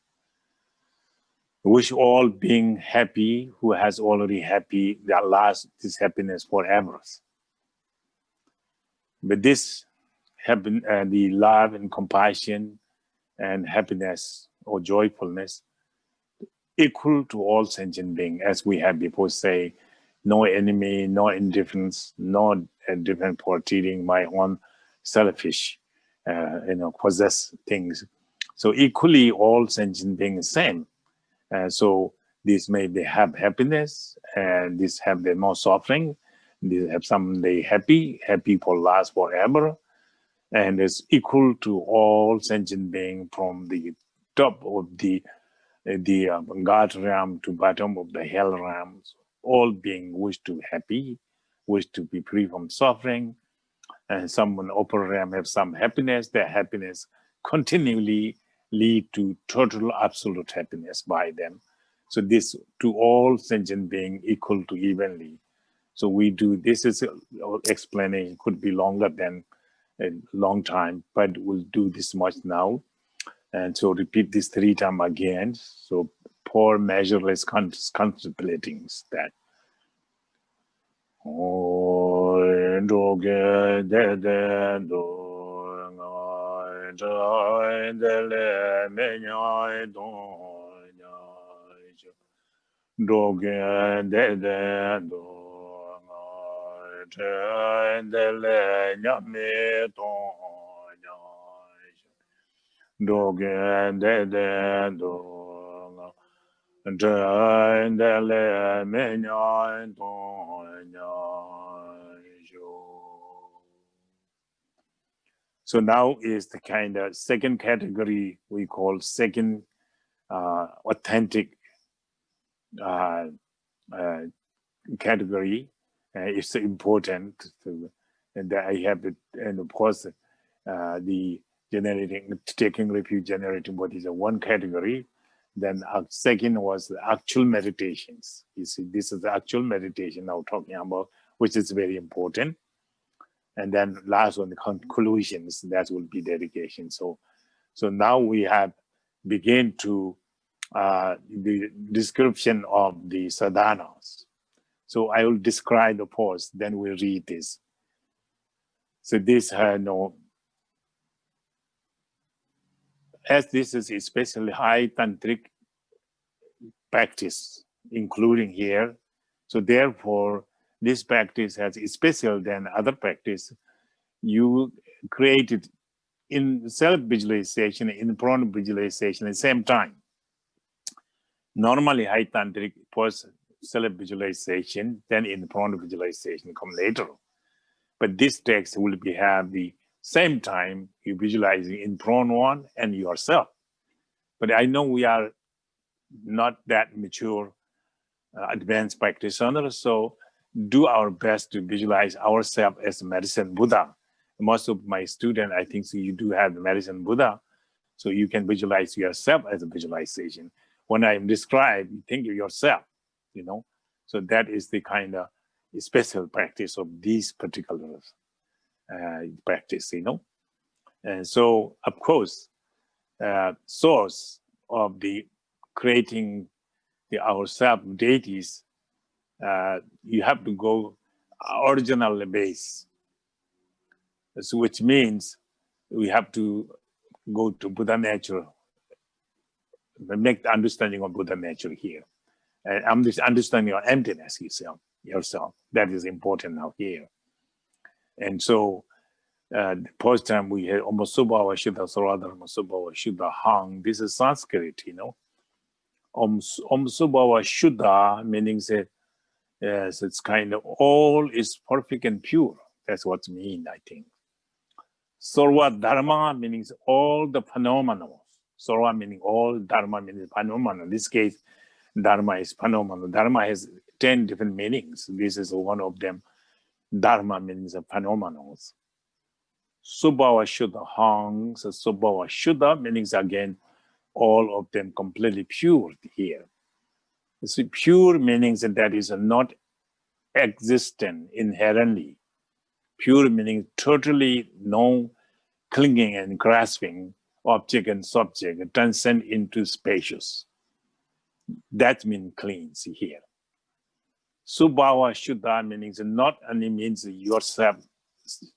Wish all being happy who has already happy that lasts this happiness forever. But this the love and compassion and happiness or joyfulness equal to all sentient beings, as we had before say, no enemy, no indifference, no different portraying my own selfish, possess things. So equally, all sentient beings same. So these may they have happiness, and these have the no suffering. These have some they happy for last forever, and it's equal to all sentient beings from the top of the God realm to bottom of the hell realms. All beings wish to happy, wish to be free from suffering. And someone upper realm have some happiness. Their happiness continually lead to total absolute happiness by them. So this to all sentient beings equal to evenly. So we do this is explanation could be longer than a long time, but we'll do this much now. And so repeat this 3 times again. So pour measureless contemplating that. Dogen de do de menyan So now is the kind of second category we call second authentic category. It's important to, and I have it, and of course the taking refuge generating what is a one category. Then second was the actual meditations. You see, this is the actual meditation now talking about, which is very important. And then last one, the conclusions, that will be dedication. So So now we have begun to the description of the sadhanas. So I will describe the pose, then we'll read this. So this as this is especially high tantric practice, including here. So therefore, this practice has special than other practice. You created in self-visualization, in prana visualization at the same time. Normally, high tantric post self-visualization, then in prana visualization come later. But this text will have the same time you visualizing in prana one and yourself. But I know we are not that mature, advanced practitioners, so do our best to visualize ourselves as Medicine Buddha. Most of my students, I think, so you do have the Medicine Buddha, so you can visualize yourself as a visualization. When I describe, you think of yourself, So that is the kind of special practice of these particular practice, And so, of course, source of the creating ourself deities, you have to go original base, so which means we have to go to Buddha nature, make the understanding of Buddha nature here. And I'm this understanding of emptiness yourself. That is important now here. And so the first time we had Omsubhava Shuddha Saradhara Omsubhava Shuddha Hang. This is Sanskrit, Omsubhava Shuddha meaning that yes, it's kind of all is perfect and pure. That's what it means, I think. Sarva Dharma meaning all the phenomena. Sarva meaning all, Dharma meaning phenomena. In this case, Dharma is phenomena. Dharma has 10 different meanings. This is one of them. Dharma means phenomena. Subhava Shuddha Hang. So Subhava Shuddha means again, all of them completely pure here. So pure meaning that is not existent inherently. Pure meaning totally no clinging and grasping object and subject, transcend into spacious. That means clean here. Subhava Shuddha means not only means yourself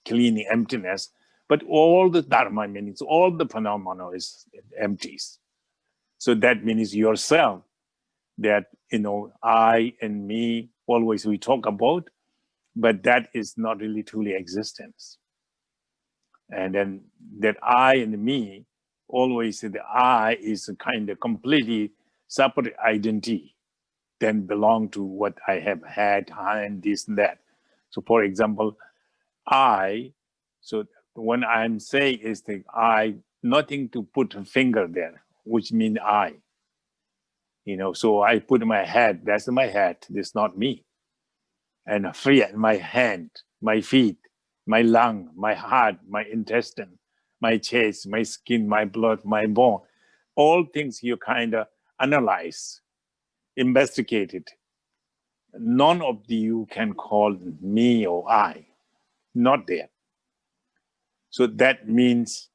cleaning emptiness, but all the Dharma meanings, all the phenomena is empties. So that means yourself, that, I and me, always we talk about, but that is not really truly existence. And then that I and me, always the I is a kind of completely separate identity, then belong to what I have had and this and that. So for example, I, so when I'm saying is the I, nothing to put a finger there, which means I. So I put my head, that's my head, that's not me. And free my hand, my feet, my lung, my heart, my intestine, my chest, my skin, my blood, my bone, all things you kind of analyze, investigate it. None of you can call me or I, not there. So that means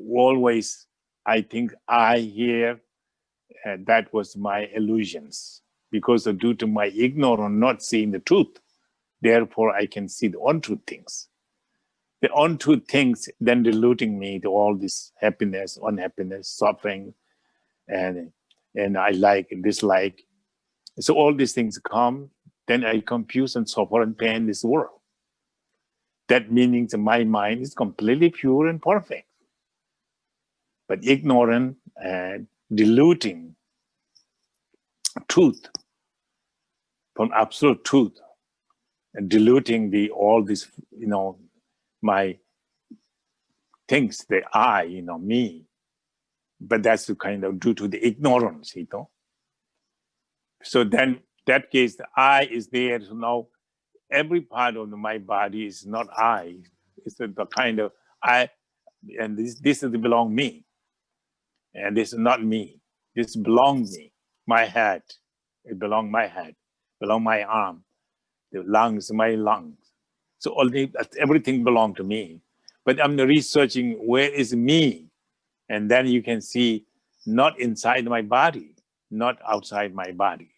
always, I think I here, that was my illusions, because due to my ignorance, not seeing the truth. Therefore, I can see the untruth things. The untruth things then deluding me to all this happiness, unhappiness, suffering, and I like, dislike. So all these things come, then I confuse and suffer and pain in this world. That meaning that my mind is completely pure and perfect. But ignorant and diluting truth from absolute truth, and diluting all this, my things, the I, me. But that's kind of due to the ignorance, So then that case, the I is there. So now every part of my body is not I. It's the kind of I, and this is belong me. And this is not me. This belongs me. My head, it belong my head, belong my arm, the lungs, my lungs. So everything belong to me. But I'm researching where is me, and then you can see not inside my body, not outside my body.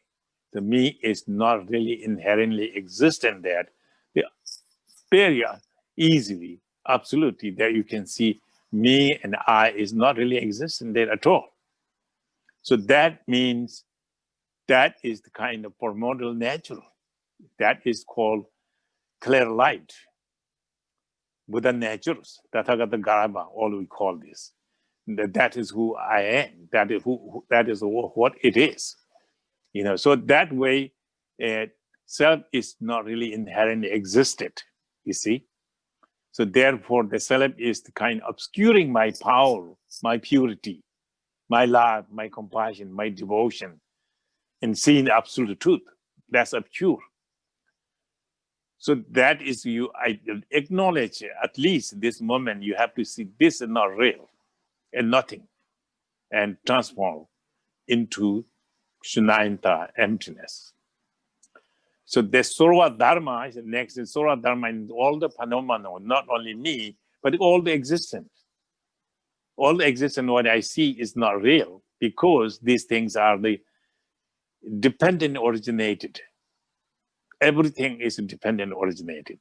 The me is not really inherently existent there. Very easily, absolutely, there you can see me and I is not really existent there at all. So that means that is the kind of primordial natural. That is called clear light. Buddha natures, Tathagata Garba, all we call this. That is who I am. That is that is what it is. You know, so that way, self is not really inherently existed. You see. So therefore, the self is the kind of obscuring my power, my purity, my love, my compassion, my devotion, and seeing the absolute truth. That's obscure. So that is I acknowledge at least this moment you have to see this is not real and nothing, and transform into Shunyata emptiness. So the Sorwa Dharma is next. The Sorwa Dharma in all the phenomena, not only me, but all the existence. All the existence, what I see is not real because these things are the dependent originated. Everything is dependent originated.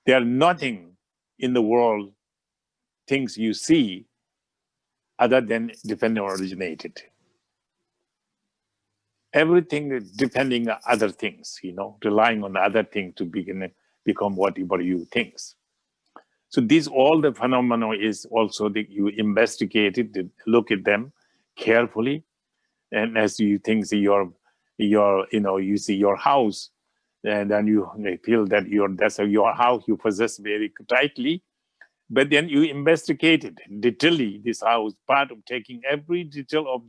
There are nothing in the world, things you see, other than dependent originated. Everything is depending on other things, you know, relying on other things to become whatever you think. So these all the phenomena is also that you investigate it, look at them carefully, and as you think your you know, you see your house, and then you feel that that's your house you possess very tightly, but then you investigate it detailedly. This house, part of taking every detail of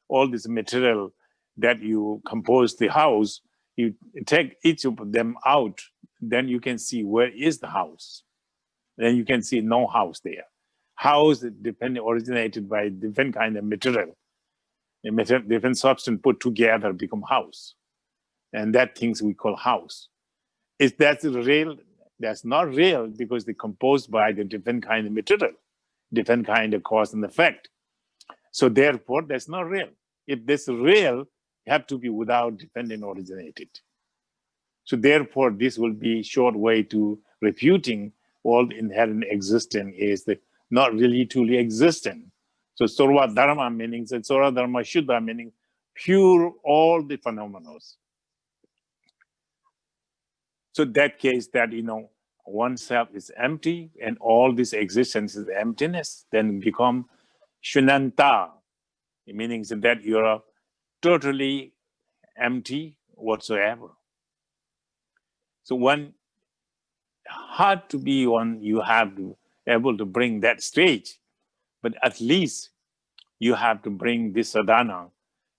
all this material that you compose the house, you take each of them out, then you can see where is the house. Then you can see no house there. House originated by different kind of material. Different substance put together become house. And that things we call house. Is that real? That's not real because they're composed by the different kind of material, different kind of cause and effect. So therefore, that's not real. If this real, you have to be without dependent originated. So therefore, this will be short way to refuting all the inherent existence is not really truly existent. So Sorva Dharma meaning, Sorva Dharma Shuddha meaning pure all the phenomena. So that case that, you know, oneself is empty and all this existence is emptiness, then become Shunyata, meaning that you're totally empty whatsoever. So one hard to be one, you have to able to bring that stage, but at least you have to bring this sadhana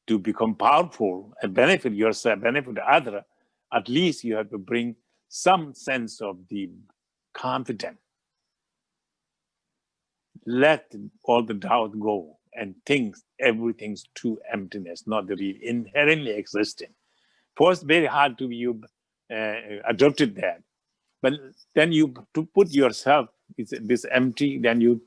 to become powerful and benefit yourself, benefit other. At least you have to bring some sense of the confidence. Let all the doubt go and think everything's true emptiness, not the real, inherently existing. First, very hard to be adopted that. But then you to put yourself this empty, then you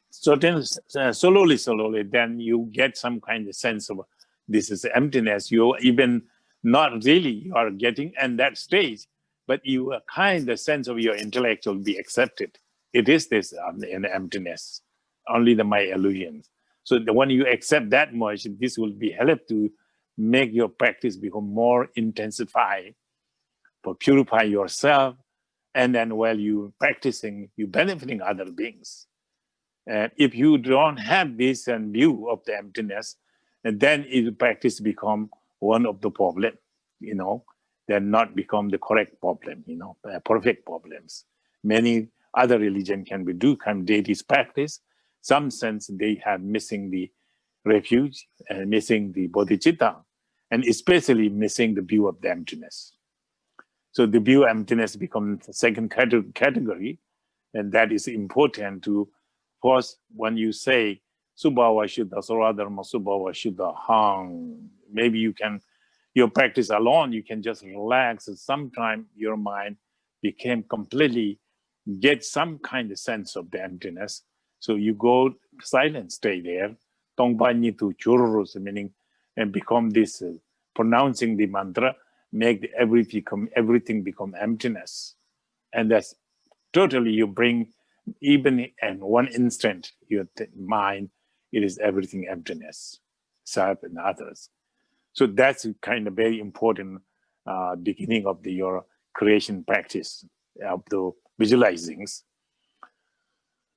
slowly, then you get some kind of sense of this is emptiness. You even not really you are getting in that stage, but you kind of sense of your intellect will be accepted. It is this in emptiness, only my illusions. So when you accept that much, this will be help to make your practice become more intensified, for purify yourself, and then while you practicing, you benefiting other beings. And if you don't have this view of the emptiness, and then it practice become one of the problem, you know, then not become the correct problem, you know, perfect problems. Many other religion can deities practice. Some sense they have missing the refuge and missing the bodhicitta, and especially missing the view of the emptiness. So the view of emptiness becomes the second category, and that is important to, first, when you say, Subhava Shuddha, Saradharma Subhava Shuddha, Hang, maybe you can, your practice alone, you can just relax, and sometimes your mind became completely get some kind of sense of the emptiness. So you go silent, stay there. Tongpa to churros, meaning, and become this, pronouncing the mantra, make everything become emptiness. And that's totally, you bring, even in one instant, your mind, it is everything emptiness, self and others. So that's kind of very important beginning of your creation practice of the visualizings.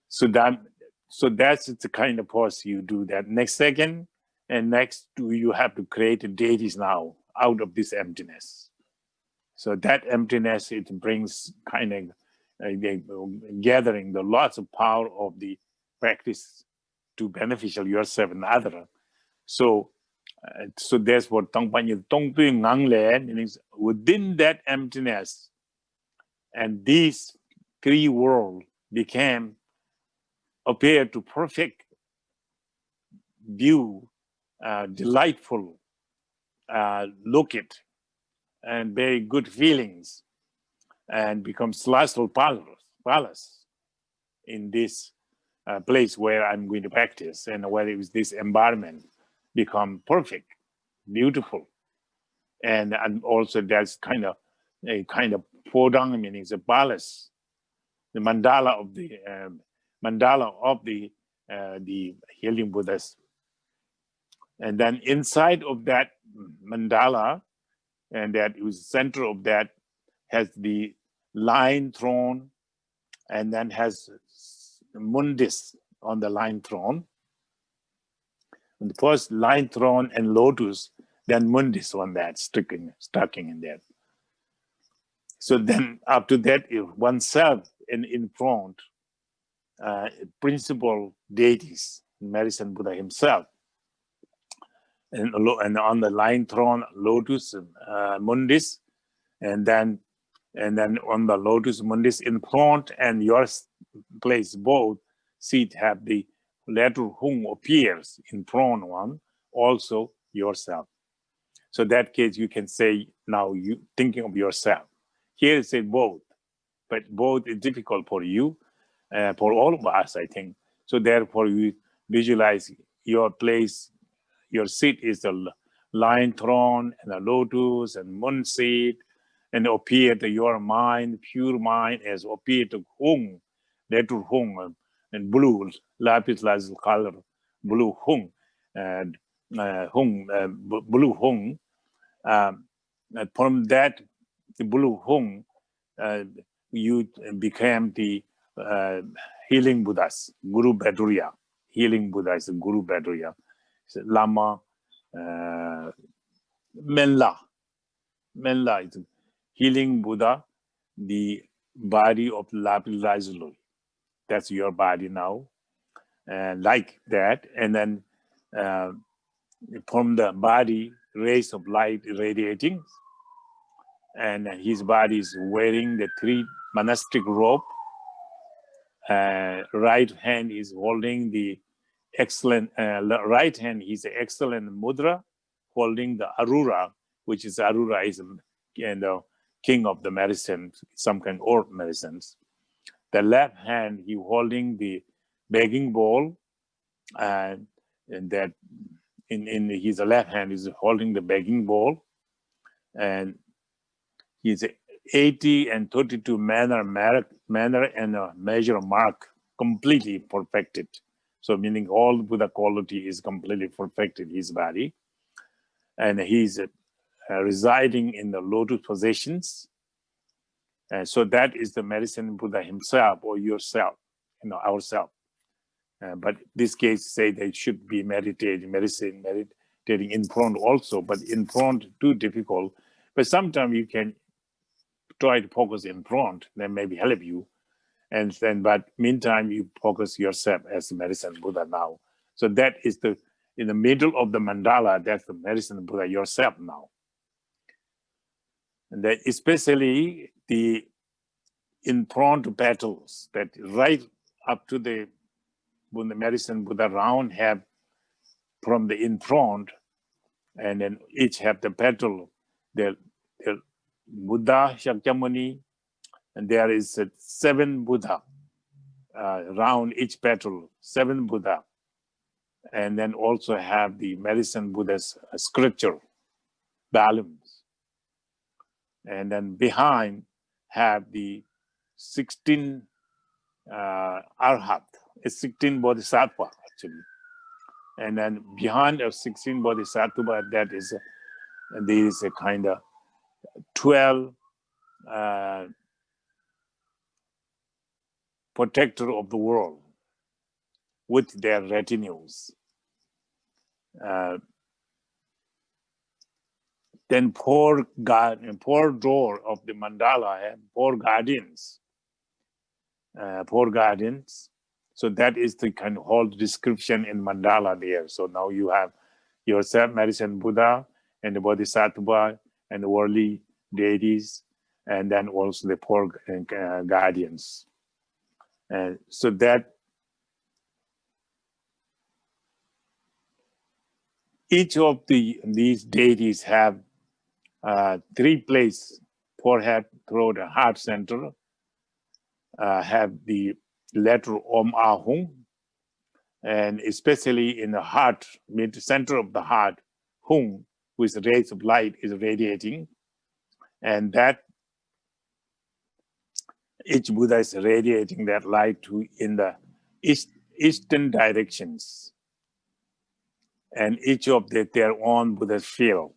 So that's the kind of pose you do that. Next second, and next you have to create deities now out of this emptiness. So that emptiness, it brings kind of gathering the lots of power of the practice to beneficial yourself and other. So that's what Tongpa Tongpu Ngang Le means within that emptiness, and these three worlds appear to perfect view, delightful, look it, and very good feelings, and become celestial palace in this place where I'm going to practice, and where it was this environment become perfect, beautiful, and also that's a kind of podang, meaning the palace, the mandala of the healing Buddhas. And then inside of that mandala, and that it was center of that, has the lion throne, and then has mundis on the lion throne. And the first lion throne and lotus, then mundis on that, sticking in there. So then after that, if oneself in front, principal deities, Medicine Buddha himself, and on the lion throne, lotus mundis, and then on the lotus mundis in front and your place, both seat have the letter Hung appears in front one, also yourself. So that case you can say now you thinking of yourself. Here it says both, but both is difficult for you, for all of us, I think. So therefore you visualize your place, your seat is the lion throne and the lotus and moon seat, and appear to your mind, pure mind, as appear to Hung, letter Hung, and blue, lapis lazuli color, blue Hung, and blue Hung. From that, the blue Hung, you became the healing Buddhas, Guru Baduriya. Healing Buddha is Guru Baduriya. Lama Menla is healing Buddha, the body of lapis lazuli. That's your body now, like that. And then from the body, rays of light radiating, and his body is wearing the three monastic robe. Right hand is holding the excellent, right hand is the excellent mudra, holding the arura, which is arura is king of the medicine, some kind of old medicines. The left hand he holding the begging bowl, and that in his left hand is holding the begging bowl, and he's 80 and 32 manner and measure mark completely perfected. So meaning all Buddha quality is completely perfected his body, and he's residing in the lotus positions. So that is the Medicine Buddha himself or yourself, ourself. But this case say they should be meditating in front also, but in front too difficult. But sometimes you can try to focus in front, then maybe help you. And then, but meantime, you focus yourself as Medicine Buddha now. So that is in the middle of the mandala, that's the Medicine Buddha yourself now. And that especially the in front petals that right up to the Medicine Buddha round have from the in front, and then each have the petal, the Buddha, Shakyamuni, And there is 7 Buddha around each petal, 7 Buddha. And then also have the Medicine Buddha's scripture, volumes. And then behind have the 16 Arhat, it's 16 Bodhisattva actually. And then behind of 16 Bodhisattva, that is, there is a kind of 12 protector of the world with their retinues. Then 4 door of the mandala have 4 guardians. 4 guardians. So that is the kind of whole description in mandala there. So now you have yourself, Medicine Buddha, and the Bodhisattva, and the worldly deities, and then also the 4 guardians. And so that each of these deities have 3 places: forehead, throat, and heart center. Have the letter Om Ahum, and especially in the heart, mid-center of the heart, Hum, with rays of light is radiating, and that each Buddha is radiating that light to in the eastern directions, and each of their own Buddha's feel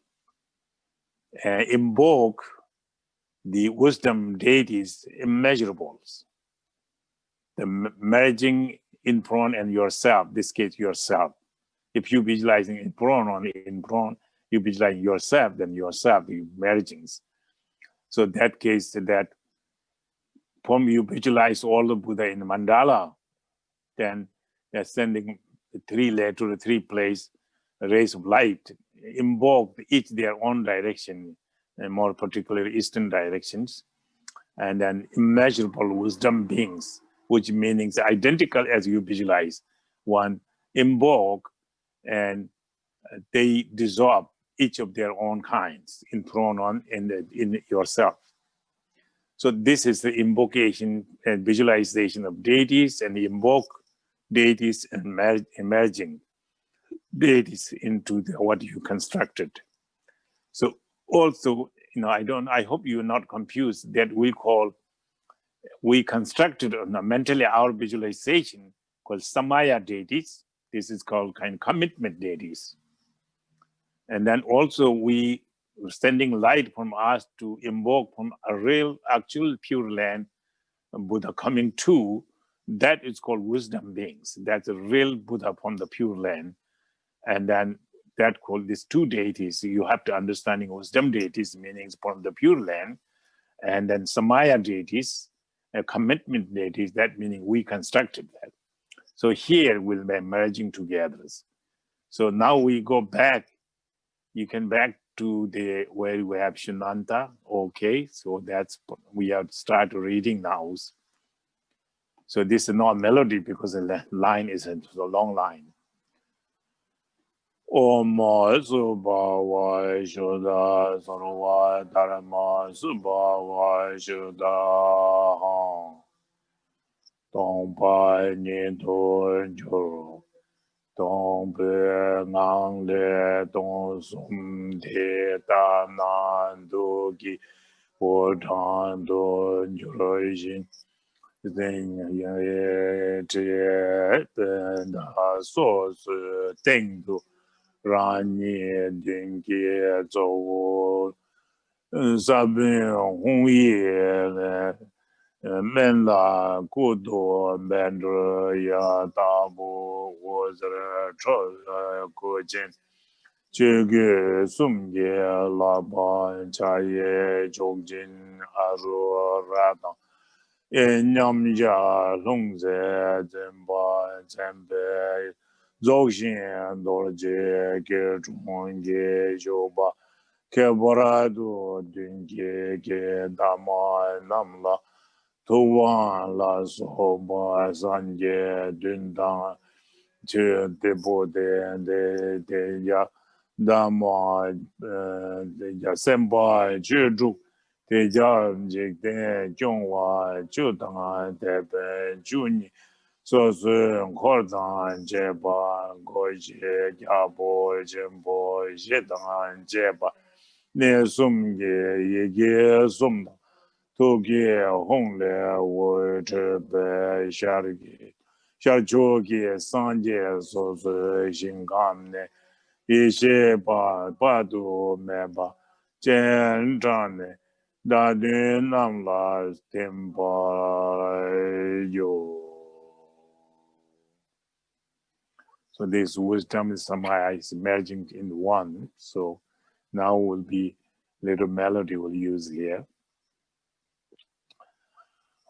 invoke the wisdom deities immeasurables. The merging in front and yourself, this case yourself. If you visualizing in front, you visualize yourself, then yourself, the mergings. So that case, that from you visualize all the Buddha in the mandala, then they're sending 3 letters, 3 places, rays of light, invoke each their own direction, and more particularly eastern directions, and then immeasurable wisdom beings, which means identical as you visualize, one invoke, and they dissolve each of their own kinds in pronoun in yourself. So this is the invocation and visualization of deities, and the invoke deities and emerging deities into what you constructed. So also, I hope you're not confused that we constructed mentally our visualization called Samaya deities. This is called kind of commitment deities. And then also we were sending light from us to invoke from a real, actual Pure Land Buddha coming to, that is called wisdom beings. That's a real Buddha from the Pure Land. And then that called these 2 deities. You have to understanding wisdom deities, meaning from the Pure Land, and then Samaya deities, commitment deities, that meaning we constructed that. So here we'll be merging together. So now we go back, you can back to where we have Shinanta. Okay, so that's, we have started reading now. So this is not melody because the line is a long line. Om Subhava Shuddha Sarva Dharma Subhava Shuddha Tong Pai Ni To Juro Tong Pe Ngang Le Tong Sum Te Ta Nan Du Ki Wo Tang Du Juro Jin Zeng Ye Che Ben Da So Su Teng Du Rani Dingi Zhou Sabin Hong Ye Men La Gudo Bendra Ya Dabu Wozra Cho Kojin Chege Sumye Laba Chaye Jogjin Aru Rata Nyamja Lungze Zemba Zembe Zogxin Dorje Ge Zhong Ge Zhouba Keborado Dunge Ge Dama Namla Tuwan La Soba Sanje Dundang Che Debo de Ya Dama de Ya Semba Jeju Te jam jik ten jongwa chutang tepe juni so su khordan jeba goje gyabo jembo jedang jeba ne sumge yege sumda toge hongle wo chebe shargi sharjoge sanje so su shingamne ishe ba du meba jen jane da de nam la tempa yo. So this wisdom is somehow is merging in one. So now will be little melody we'll use here.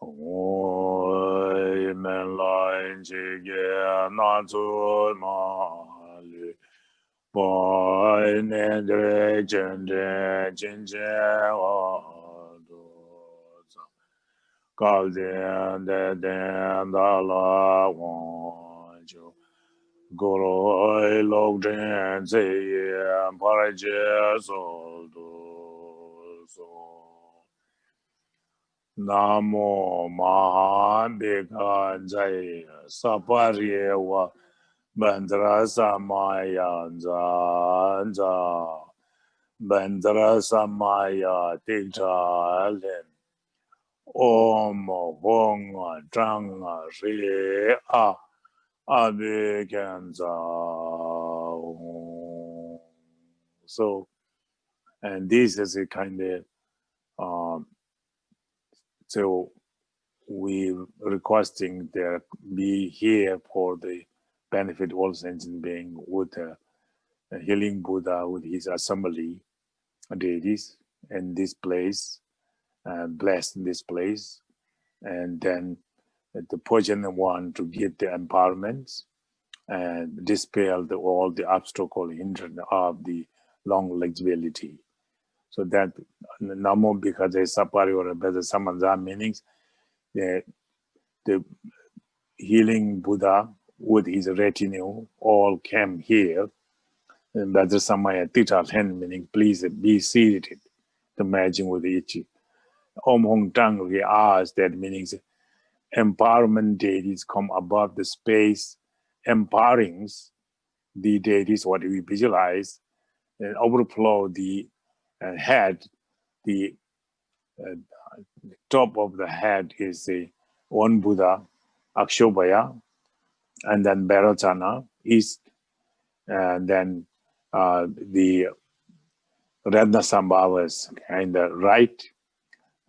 Oi men lai jige na zu ma li bai ne de jen wa do za gal de da la wa jo goro ai lo den ze para je so do so Namo Mahabhika Jaya Saparyewa Bandra Samaya Zanja Bandra Samaya Tiktalen Om Hong Chang Ri A Abhikanza. So, and this is a kind of so we requesting there be here for the benefit of all sentient being with a healing Buddha with his assembly deities in this place, blessed in this place, and then the Persian one to get the empowerment and dispel all the obstacle hindrance of the long legibility. So that Namo because they sapari or better samanza meanings the healing Buddha with his retinue all came here. And that's Samaya Tita hand meaning please be seated to merging with each. Om Hong Tang we ask that meanings empowerment deities come above the space, empowering the deities what we visualize and overflow the head, the top of the head is the one Buddha, Akshobhaya, and then Bharachana, east, and then the Ratnasambhava is kind of right,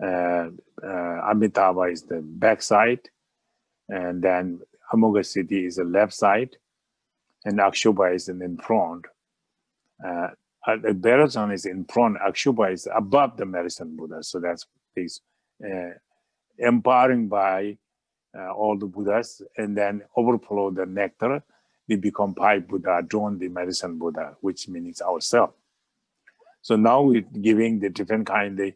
Amitabha is the back side, and then Amoghasiddhi is the left side, and Akshobhaya is in front. Bharachana is in front, Akshobhaya is above the Medicine Buddha, so that's this empowering by all the Buddhas, and then overflow the nectar, they become Pai Buddha, Droden the Medicine Buddha, which means ourselves. So now we're giving the different kind of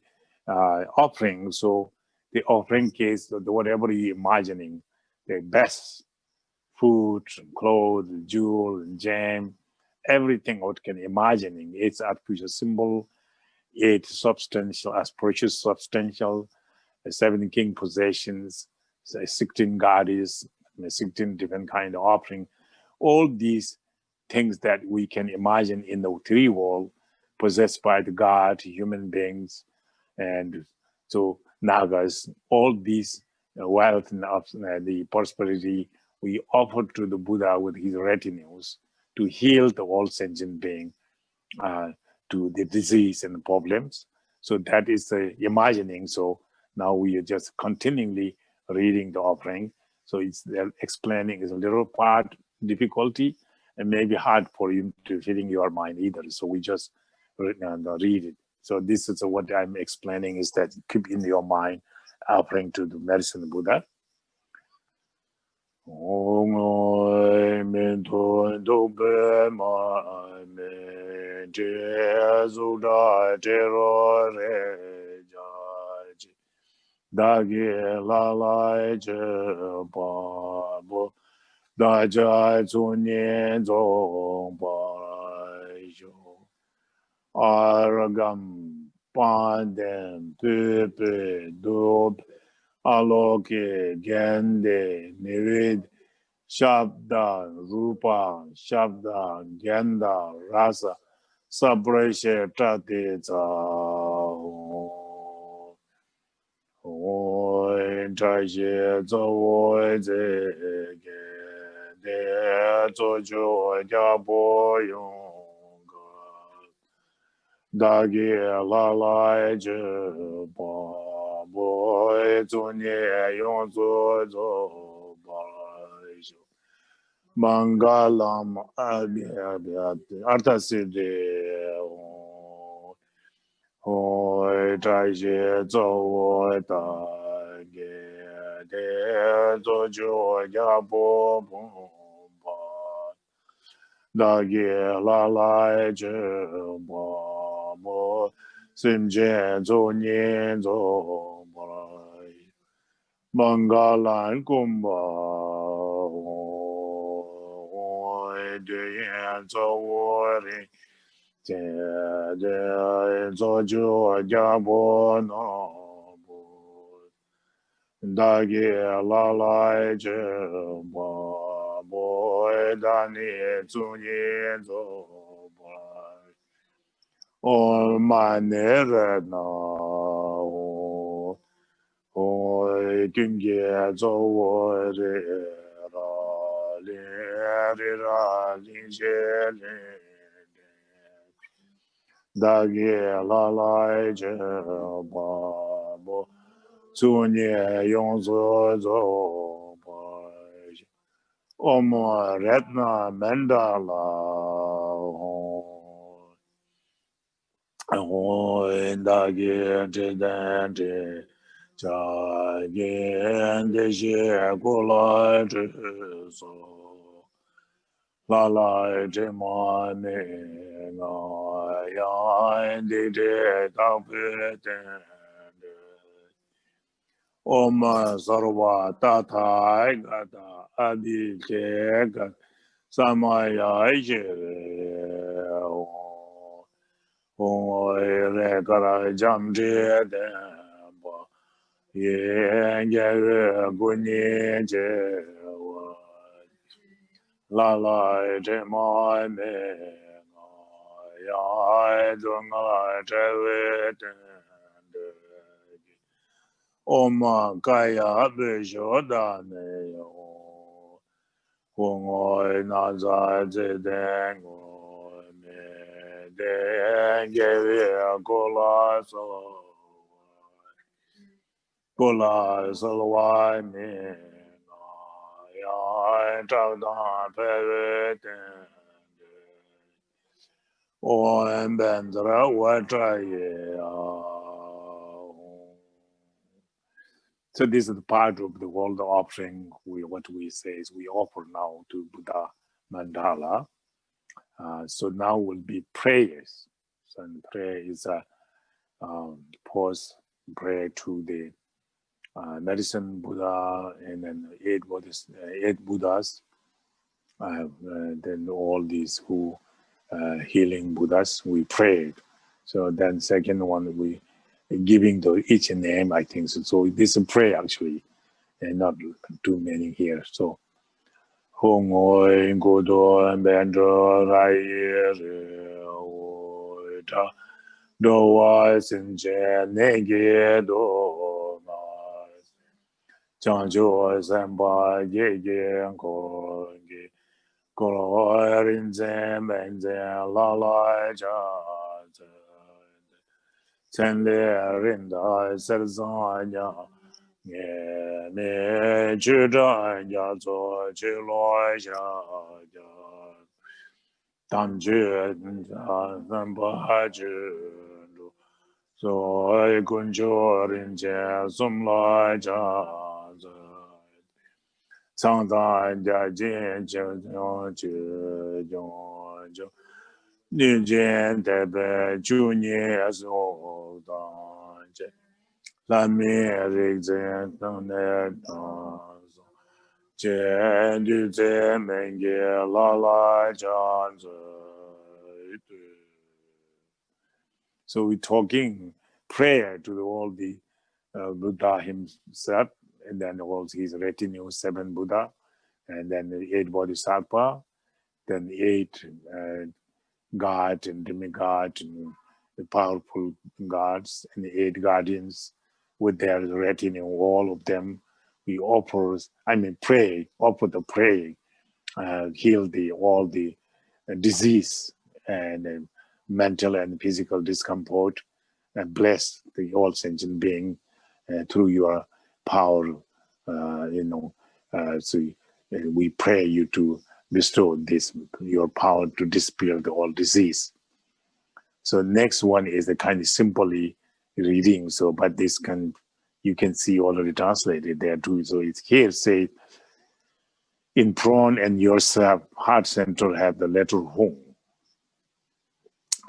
offering. So the offering case, whatever you're imagining, the best food, clothes, jewel, gem, everything what can imagining. It's artificial symbol, it's substantial, as precious substantial, 7 king possessions, 16 goddess, 16 different kind of offering. All these things that we can imagine in the 3 world possessed by the god, human beings, and so Nagas, all these wealth and the prosperity we offer to the Buddha with his retinues to heal the all sentient being to the disease and the problems. So that is the imagining. So now we are just continually reading the offering. So it's explaining is a little part difficulty and maybe hard for you to fit in your mind either. So we just read it. So this is what I'm explaining is that keep in your mind offering to the Medicine Buddha. Dagi la la je ba bo da ja zu nian zong ba jo aragam Pandem, Pepe, Dob, Aloke, Gende, Nivid, Shabda, Rupa, Shabda, Genda, Rasa, Sabreshe, Tatita, Oi, Traje, Zoe, Zege, De, Zojo, Jabo, Yunga, Dagi, Lala, Jeba, Boy, Zunye, Yonzo, Zoba, Mangalam, Artaside, Oi, Traje, Zoe, Dage, De, Zojo, Jabo, Bumba, Dagi, Lala, Jeba, Bo, Simje, Zonye, Zoba, Mangalan, Kumba, Oi, De, Zoe, Zojo, Jabo, no, Dagi, Lala, Jeba, Boy, Dani, Zunye, Zoba, All my Nerena, Oi, Ginge, Zo, Ra, Dagi, Lala, Jeba, Bo, Zunye, Yonzo, Zoba, Omo, Retna, Mandala, Dagi, Jidante, Jagin, Deshi, Gula, So, Lala, Jema, Menga, Yan, Dide, Tapit, Om Sarva Tata Gata Adi Cheka Samaya Re Kara Jamje Demba Ye Guni Jewa Lala Jema Me Ya Dunga Chewe Oma Kaya Bishadane Hungoi Naza Zidengo Me Dengevi Kola So Kola Salwai Me Ya Chagdan Peveten O Mbendra Watraye So this is the part of the world offering. What we say is we offer now to Buddha Mandala. So now will be prayers. So prayer is a pause prayer to the Medicine Buddha and then eight Buddhas. Then all these who healing Buddhas, we prayed. So then second one we giving the each name, I think so. So this is a prayer actually, and not too many here. So Hong Oi Godo and Bendro Rai Ta Do Wa Sin Je Nege Do Chang Jo Samba Ye Ye Ko Ko Rin Zen Ben Zen La La Ja Chen Le Rin Da Ser Zan Ya Ye Me Chu Zhan Ya Zo Chi Lo Ya Ya Dan Ju Zan Ba Ju So I Kun Jo Rin Je Sum La Ja Sang Dan Ja Jin Jian Jian Jian Jian Jian Ni Jian De Be Ju Nie So Dan Jian La Mi Ri Jian Dang Ne Dan Jian Du Jian Meng Ge La La Jian Zai Du. So we're talking prayer to all the Buddha himself, and then also his retinue, 7 Buddha, and then the 8 Bodhisattva, then the 8 God and demigod and the powerful gods and the 8 guardians with their retinue, all of them. We offer, pray, offer the prayer, heal all the disease and mental and physical discomfort, and bless the all sentient being through your power. So we pray you to bestow this, your power to dispel all disease. So next one is the kind of simply reading. So, but this you can see already translated there too. So it's here say, in prawn and yourself, heart center have the letter Hung.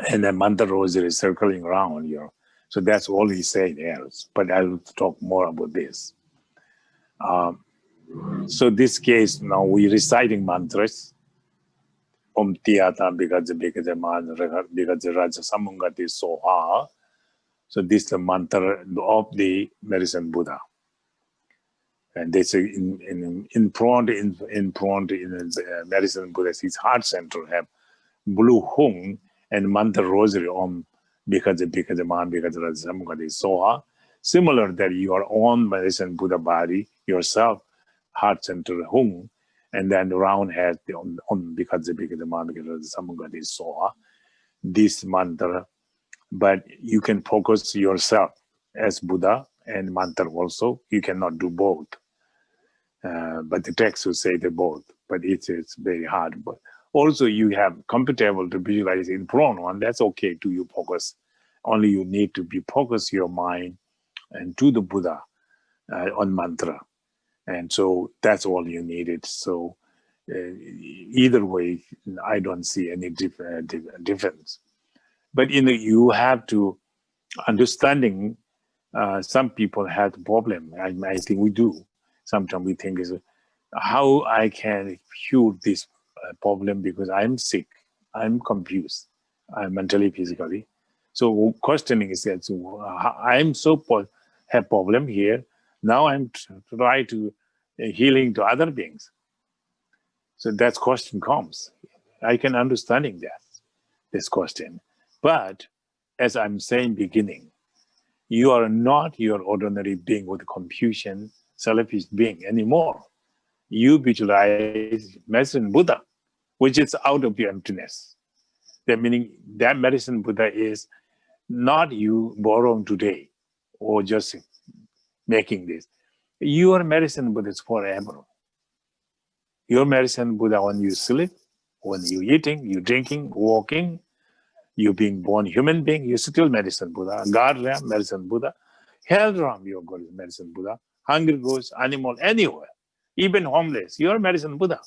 And the mantra rosary is circling around here. So that's all he said there. But I'll talk more about this. So this case, now we reciting mantras. Om Tiyata Bikaja Man Bikaja Raja Samungati Soha. So this is the mantra of the Medicine Buddha. And they say in front in Medicine Buddha, his heart center have blue Hung and mantra rosary Om Bikaja Man Bikaja Raja Samungati Soha. Similar that your own Medicine Buddha body, yourself, heart center Hung, and then around has the Om Bikaja Man Bikaja Raja Samungati Soha. This mantra, but you can focus yourself as Buddha and mantra also. You cannot do both. But the text will say they both, but it's very hard. But also you have comfortable to visualize in prone one, that's okay to you focus. Only you need to be focus your mind and to the Buddha on mantra. And so that's all you needed. So either way, I don't see any difference. But you have to understanding. Some people have the problem. I think we do. Sometimes we think is how I can cure this problem because I'm sick, I'm confused, I'm mentally, physically. So questioning is that I'm so have problem here. Now I'm trying to healing to other beings. So that question comes. I can understanding this question. But as I'm saying beginning, you are not your ordinary being with confusion, selfish being anymore. You visualize Medicine Buddha, which is out of your emptiness. That meaning that Medicine Buddha is not you borrowing today or just making this. Your Medicine Buddha is forever. Your Medicine Buddha when you sleep, when you eating, you drinking, walking, you being born human being, you still Medicine Buddha. God realm, Medicine Buddha. Hell realm, your God is Medicine Buddha. Hungry ghost, animal, anywhere. Even homeless, you're Medicine Buddha.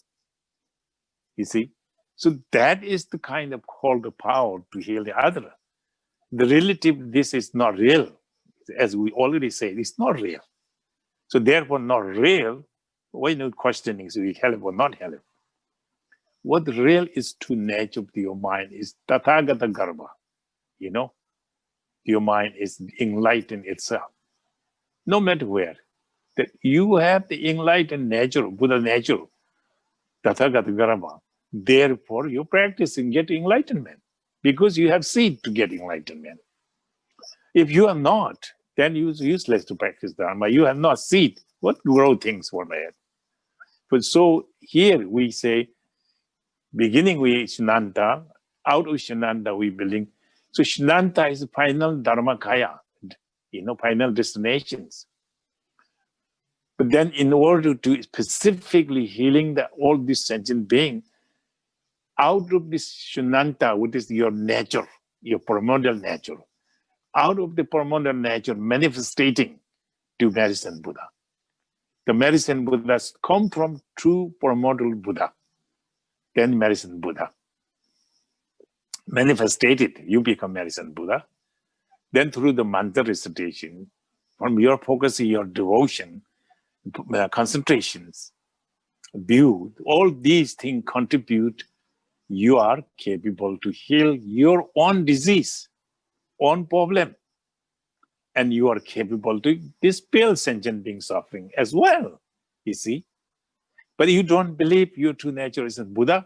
You see? So that is the kind of call to power to heal the other. The relative, this is not real. As we already said, it's not real. So therefore not real, why not questioning, so we help or not help? What real is true nature of your mind is Tathagata Garbha. You know, your mind is enlightened itself. No matter where, that you have the enlightened nature, Buddha nature, Tathagata Garbha. Therefore, you practice and get enlightenment because you have seed to get enlightenment. If you are not, then it's useless to practice Dharma. You have not seed. What grow things for that? But so here we say, beginning with Shinanta, out of Shinanta we building. So Shinanta is the final Dharmakaya, final destinations. But then in order to specifically healing all this sentient being, out of this Shinanta, which is your nature, your primordial nature, out of the primordial nature manifesting to Medicine Buddha. The Medicine Buddhas come from true primordial Buddha, then Medicine Buddha. Manifested, you become Medicine Buddha. Then through the mantra recitation, from your focus, your devotion, concentrations, view, all these things contribute, you are capable to heal your own disease, own problem. and you are capable to dispel sentient being suffering as well, you see. But you don't believe your true nature is a Buddha,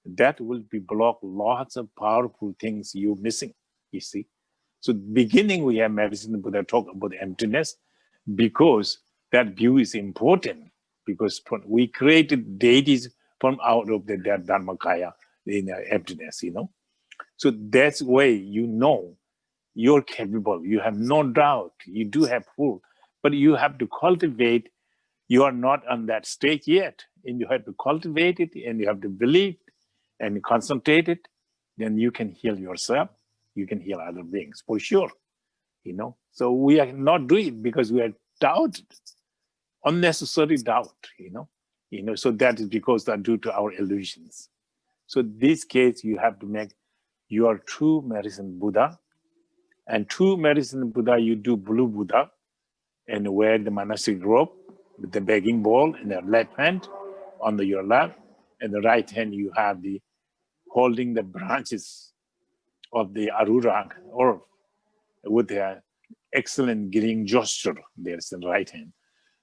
that will be block lots of powerful things you're missing, you see. So beginning we have Medicine Buddha talk about emptiness, because that view is important, because we created deities from out of that Dharmakaya in emptiness, you know. So that's way you know you're capable, you have no doubt, you do have full, but you have to cultivate. You are not on that stage yet, and you have to cultivate it, and you have to believe and concentrate it. Then you can heal yourself, you can heal other beings for sure, you know. So we are not doing it because we are doubted, unnecessary doubt, you know. So that is because that due to our illusions. So this case you have to make your true Medicine Buddha, and true Medicine Buddha you do blue Buddha and wear the monastic robe with the begging bowl in the left hand on your lap, and the right hand you have the holding the branches of the Arurang, or with the excellent giving gesture. There's the right hand.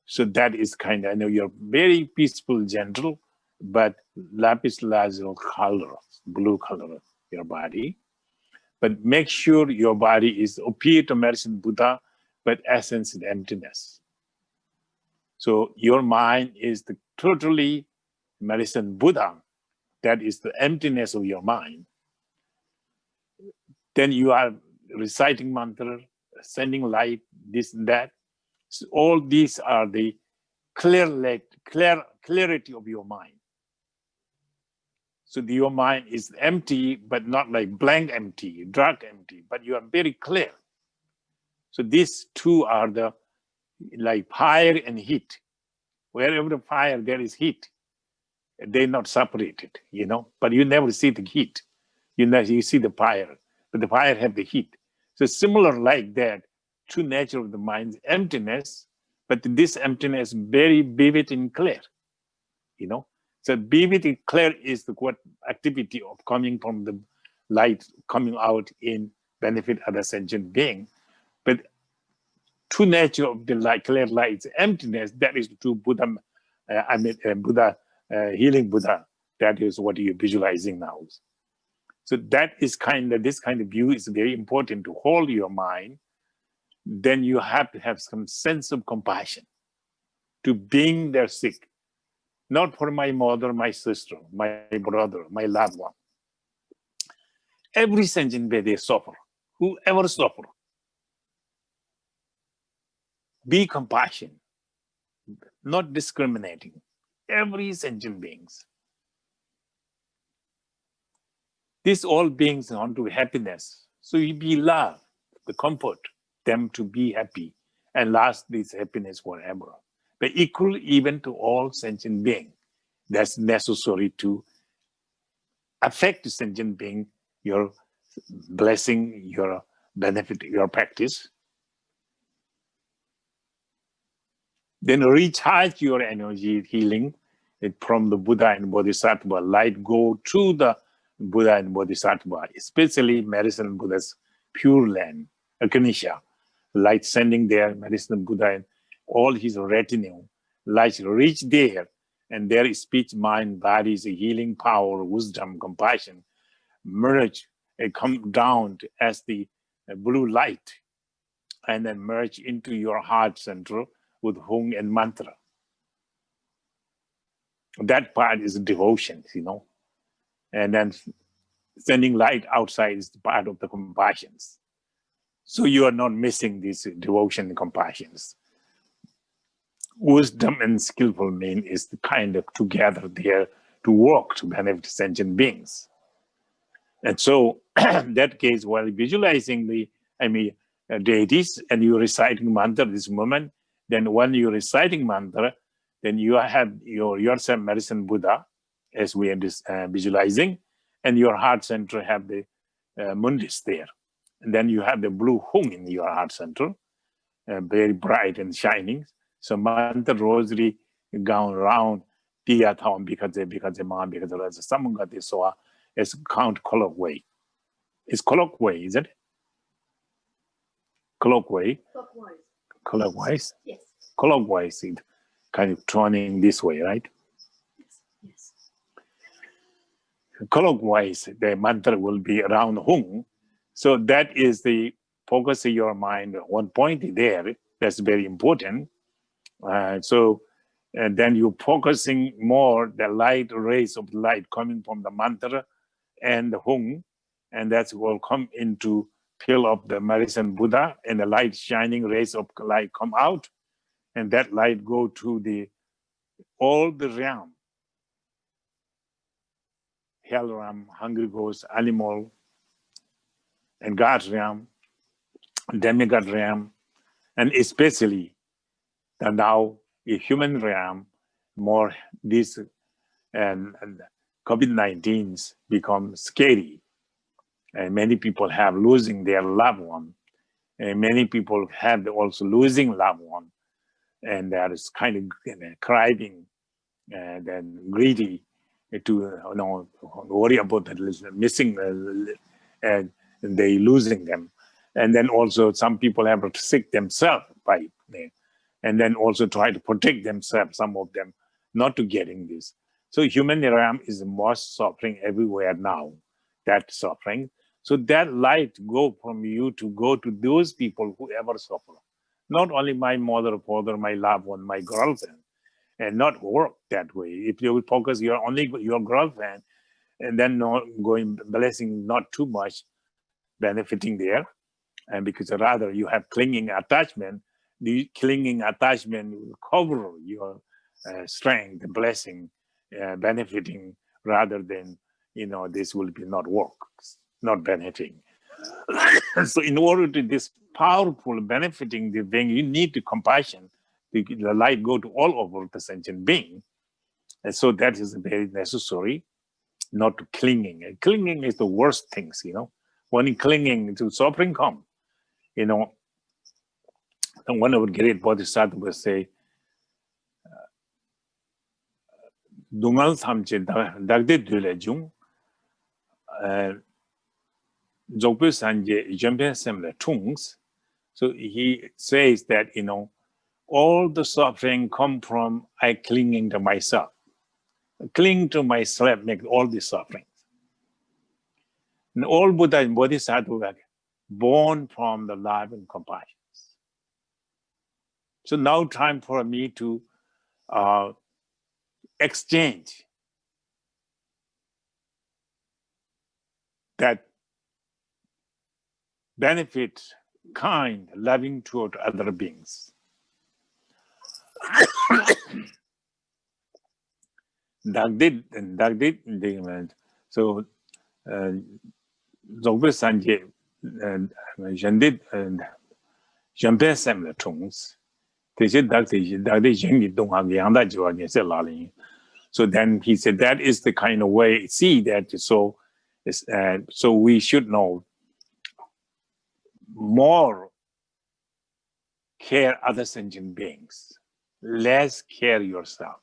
So that is kind of, I know you're very peaceful, gentle, but lapis lazuli color, blue color, your body. But make sure your body is appear to Medicine Buddha, but essence is emptiness. So your mind is the totally Medicine Buddha. That is the emptiness of your mind. Then you are reciting mantra, sending light, this and that. So all these are the clarity of your mind. So your mind is empty, but not like blank empty, dark empty, but you are very clear. So these two are the like fire and heat. Wherever the fire, there is heat. They're not separated, you know, but you never see the heat. You see the fire, but the fire have the heat. So similar like that, true nature of the mind's emptiness, but this emptiness very vivid and clear, you know. So vivid and clear is the what activity of coming from the light, coming out in benefit other sentient being. But true nature of the light, clear light, emptiness, that is the true Buddha, Buddha, healing Buddha. That is what you're visualizing now. So that is this kind of view is very important to hold your mind. Then you have to have some sense of compassion to being their sick. Not for my mother, my sister, my brother, my loved one. Every sentient being, they suffer. Whoever suffer. Be compassion, not discriminating. Every sentient beings. These all beings want to happiness. So you be love, the comfort, them to be happy and last this happiness forever. But equal even to all sentient beings. That's necessary to affect the sentient being, your blessing, your benefit, your practice. Then recharge your energy healing from the Buddha and Bodhisattva. Light go to the Buddha and Bodhisattva, especially Medicine Buddha's pure land, Akanisha. Light sending there, Medicine Buddha and all his retinue. Light reach there, and their speech, mind, bodies, healing power, wisdom, compassion, merge and come down as the blue light, and then merge into your heart center with Hung and mantra. That part is devotion, you know. And then sending light outside is part of the compassions. So you are not missing these devotion and compassions. Wisdom and skillful mean is the kind of together there to work to benefit sentient beings. And so in that case, while visualizing the deities and you're reciting mantra this moment, then when you're reciting mantra, then you have yourself Medicine Buddha, as we are visualizing, and your heart center have the mundis there. And then you have the blue hung in your heart center, very bright and shining. So mantra rosary gone round, Tia Town because ma because someone got this so as count colloquy. It's colloquy, is it? clockwise. Clockwise. Clockwise. Yes. Clockwise, it kind of turning this way, right? Yes. Clockwise, the mantra will be around Hung. So that is the focus of your mind. One point there, that's very important. And then you're focusing more the light rays of light coming from the mantra and the Hung, and that will come into fill of the Medicine Buddha, and the light shining rays of light come out, and that light go to the all the realm, hell realm, hungry ghost, animal, and God realm, demigod realm, and especially the now a human realm. More this and COVID-19 become scary, and many people have losing their loved one, and many people have also losing loved one, and that is kind of crying and then greedy to worry about the missing and they losing them, and then also some people have to sick themselves by and then also try to protect themselves, some of them not to getting this. So human realm is the most suffering everywhere now, that suffering. So that light go from you to go to those people who ever suffer. Not only my mother, father, my loved one, my girlfriend, and not work that way. If you focus your only your girlfriend, and then not going blessing not too much benefiting there, and because rather you have clinging attachment, the clinging attachment will cover your strength, blessing, benefiting, rather than this will be not work, not benefiting. So in order to this powerful benefiting the being, you need the compassion. The light go to all over the sentient being, and so that is very necessary. Not to clinging. And clinging is the worst things. When clinging to suffering come, and one of the great Bodhisattva will say, "Dungal samche dagde dule jung, jogpe sanje jempe semle tungs." So he says that all the suffering come from I clinging to myself. Cling to myself make all the suffering. And all Buddha and Bodhisattva are born from the love and compassion. So now time for me to exchange that benefit, kind, loving toward other beings. Dagdid, so Zogbe Sanje Jandid and Jambe Semle Tungs. So then he said that is the kind of way, see that so we should know more care other sentient beings, less care yourself.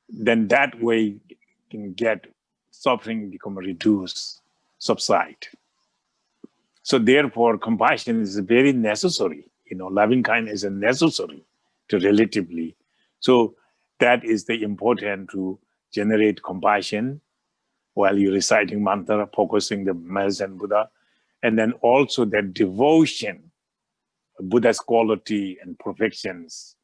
Then that way you can get suffering become reduced, subside. So therefore compassion is very necessary. Loving kindness is necessary to relatively. So that is the important to generate compassion while you're reciting mantra, focusing the Medicine Buddha, and then also that devotion, Buddha's quality and perfections,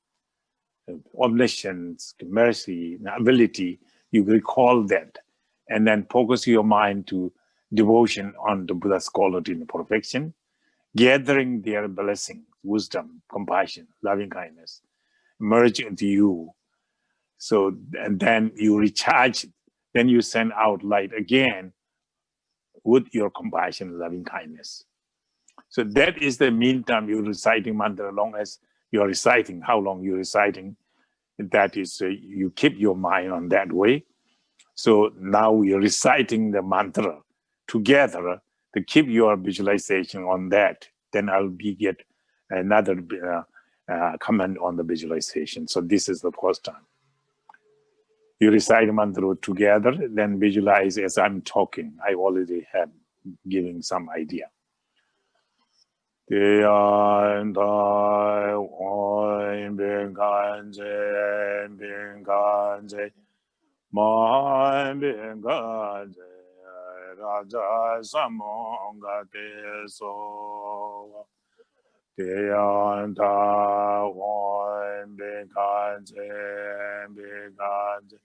omniscience, mercy, ability, you recall that, and then focus your mind to devotion on the Buddha's quality and perfection, gathering their blessing, wisdom, compassion, loving kindness, merge into you. So, and then you recharge, then you send out light again with your compassion, loving kindness. So that is the meantime you're reciting mantra, long as you're reciting, how long you're reciting, that is, you keep your mind on that way. So now we're reciting the mantra together to keep your visualization on that. Then I'll get another comment on the visualization. So this is the first time. You recite mantra together, then visualize as I'm talking. I already have given some idea. Tian Tai Wan Bin Kanze Bin Kanze Man Bin Kanze Raja Samonga Teso Tian Tai Wan Bin Kanze Bin Kanze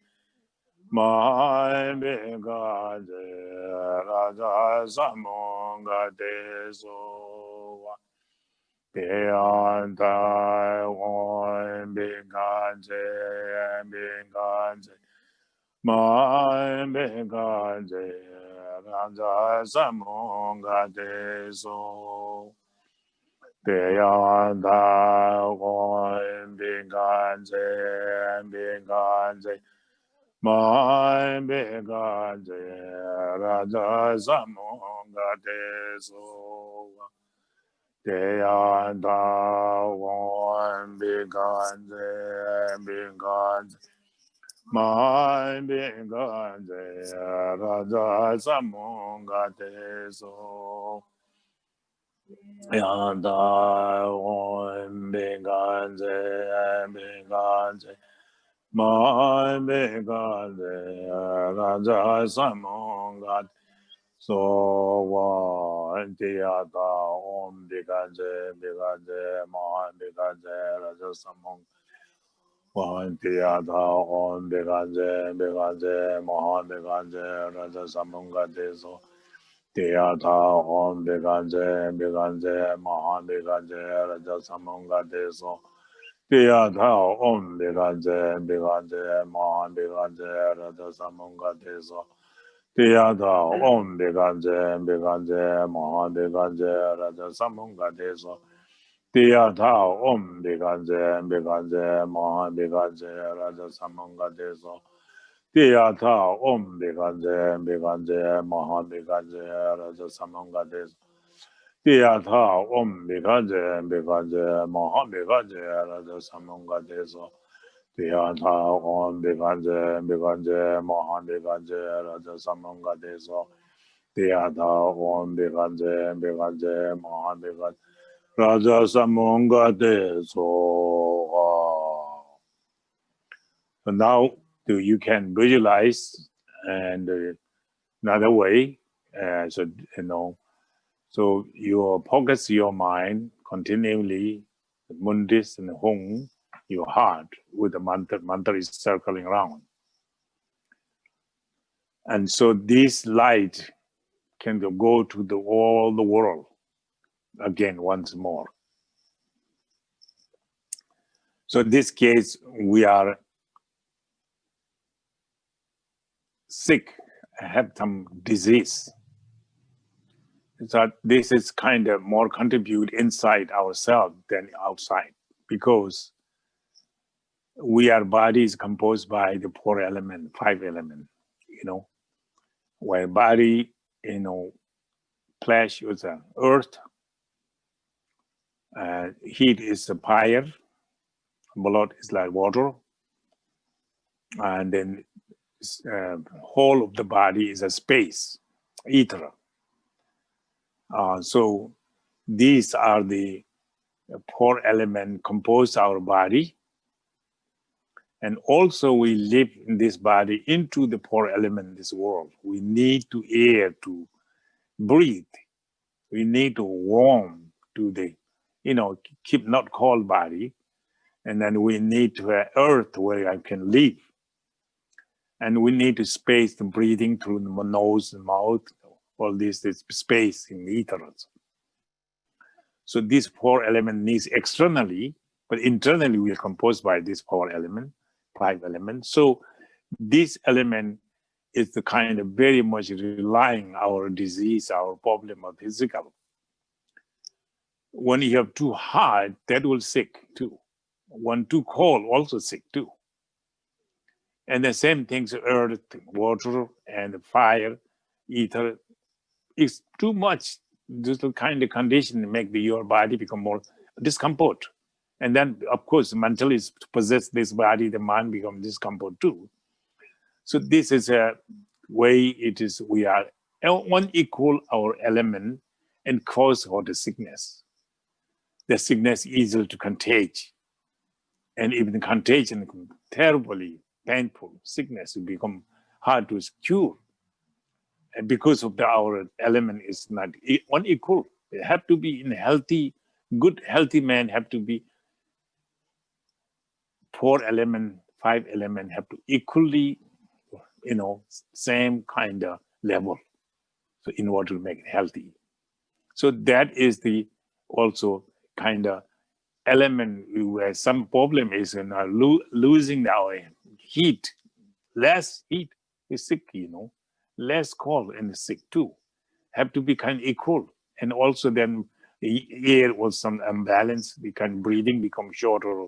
Man Bin Kanze Raja Samonga Teso Tian Tai Wan Bin Kanze Bin Kanze Man Bin Kanze Raja Samonga Teso Tian Tai Wan Bin Kanze Bin Kanze Man Bin Kanze Raja Samonga Teso Tian Tai Wan Bin Kanze Bin Kanze Man Bin Kanze Raja Samonga Teso Tian Tai Wan Bin Kanze Bin Kanze Man Bin Kanze Raja Samonga So one Tia Ta Om Bikaze Bikaze Mohan Bikaze Raja Samong One Tia Ta Om Bikaze Bikaze Mohan Bikaze Raja Samonga Deso Tia Ta Om Bikaze Bikaze Mohan Bikaze Raja Samonga Deso Tia Ta Om Bikaze Bikaze Mohan Bikaze Raja Samonga Deso Tia Ta Om Bikaze Bikaze Mohan Bikaze Raja Samonga Deso Tia Ta Om Bikaze Bikaze Mohan Bikaze Raja Samonga Deso Tia Ta Om Bikaze Bikaze Mohan Bikaze Raja Samonga Deso Tia Ta Om Bikaze Bikaze Mohan Bikaze Raja Samonga Deso Tia Ta Om Bikaze Bikaze Mohan Bikaze Raja Samonga Deso Tia Ta Om Bikaze Bikaze Mohan Bikaze Raja Samonga Deso. So now you can visualize and another way. So so you focus your mind continually, Mundis and Hung, your heart with the mantra. Mantra is circling around. And so this light can go to all the world again once more. So in this case, we are sick, have some disease. So this is kind of more contribute inside ourselves than outside, because our body is composed by the 4 elements, 5 elements, where body, flesh is earth, heat is the fire, blood is like water, and then whole of the body is a space, ether. So these are the 4 elements compose our body. And also we live in this body into the 4 elements, this world. We need to air to breathe. We need to warm to the, keep not cold body. And then we need to have earth where I can live. And we need to space the breathing through the nose and mouth, all this space in the ether. So these 4 elements needs externally, but internally we are composed by these 4 elements, 5 elements. So this element is the kind of very much relying our disease, our problem of physical. When you have too hot, that will sick too. When too cold, also sick too. And the same things, earth, water, and fire, ether, is too much. This kind of condition make your body become more discomfort. And then, of course, mentally possess this body, the mind becomes discomfort too. So this is a way it is, we are one equal our element and cause all the sickness. the sickness easily to contage. And even the contagion, terribly painful sickness will become hard to cure. And because of our element is not unequal. It have to be in healthy, good, healthy man have to be 4 element, 5 element have to equally, same kind of level. So in order to make it healthy. So that is the also kind of element where some problem is in losing our heat. Less heat is sick, less cold and sick too. Have to be kind of equal. And also then the air was some imbalance, breathing become shorter.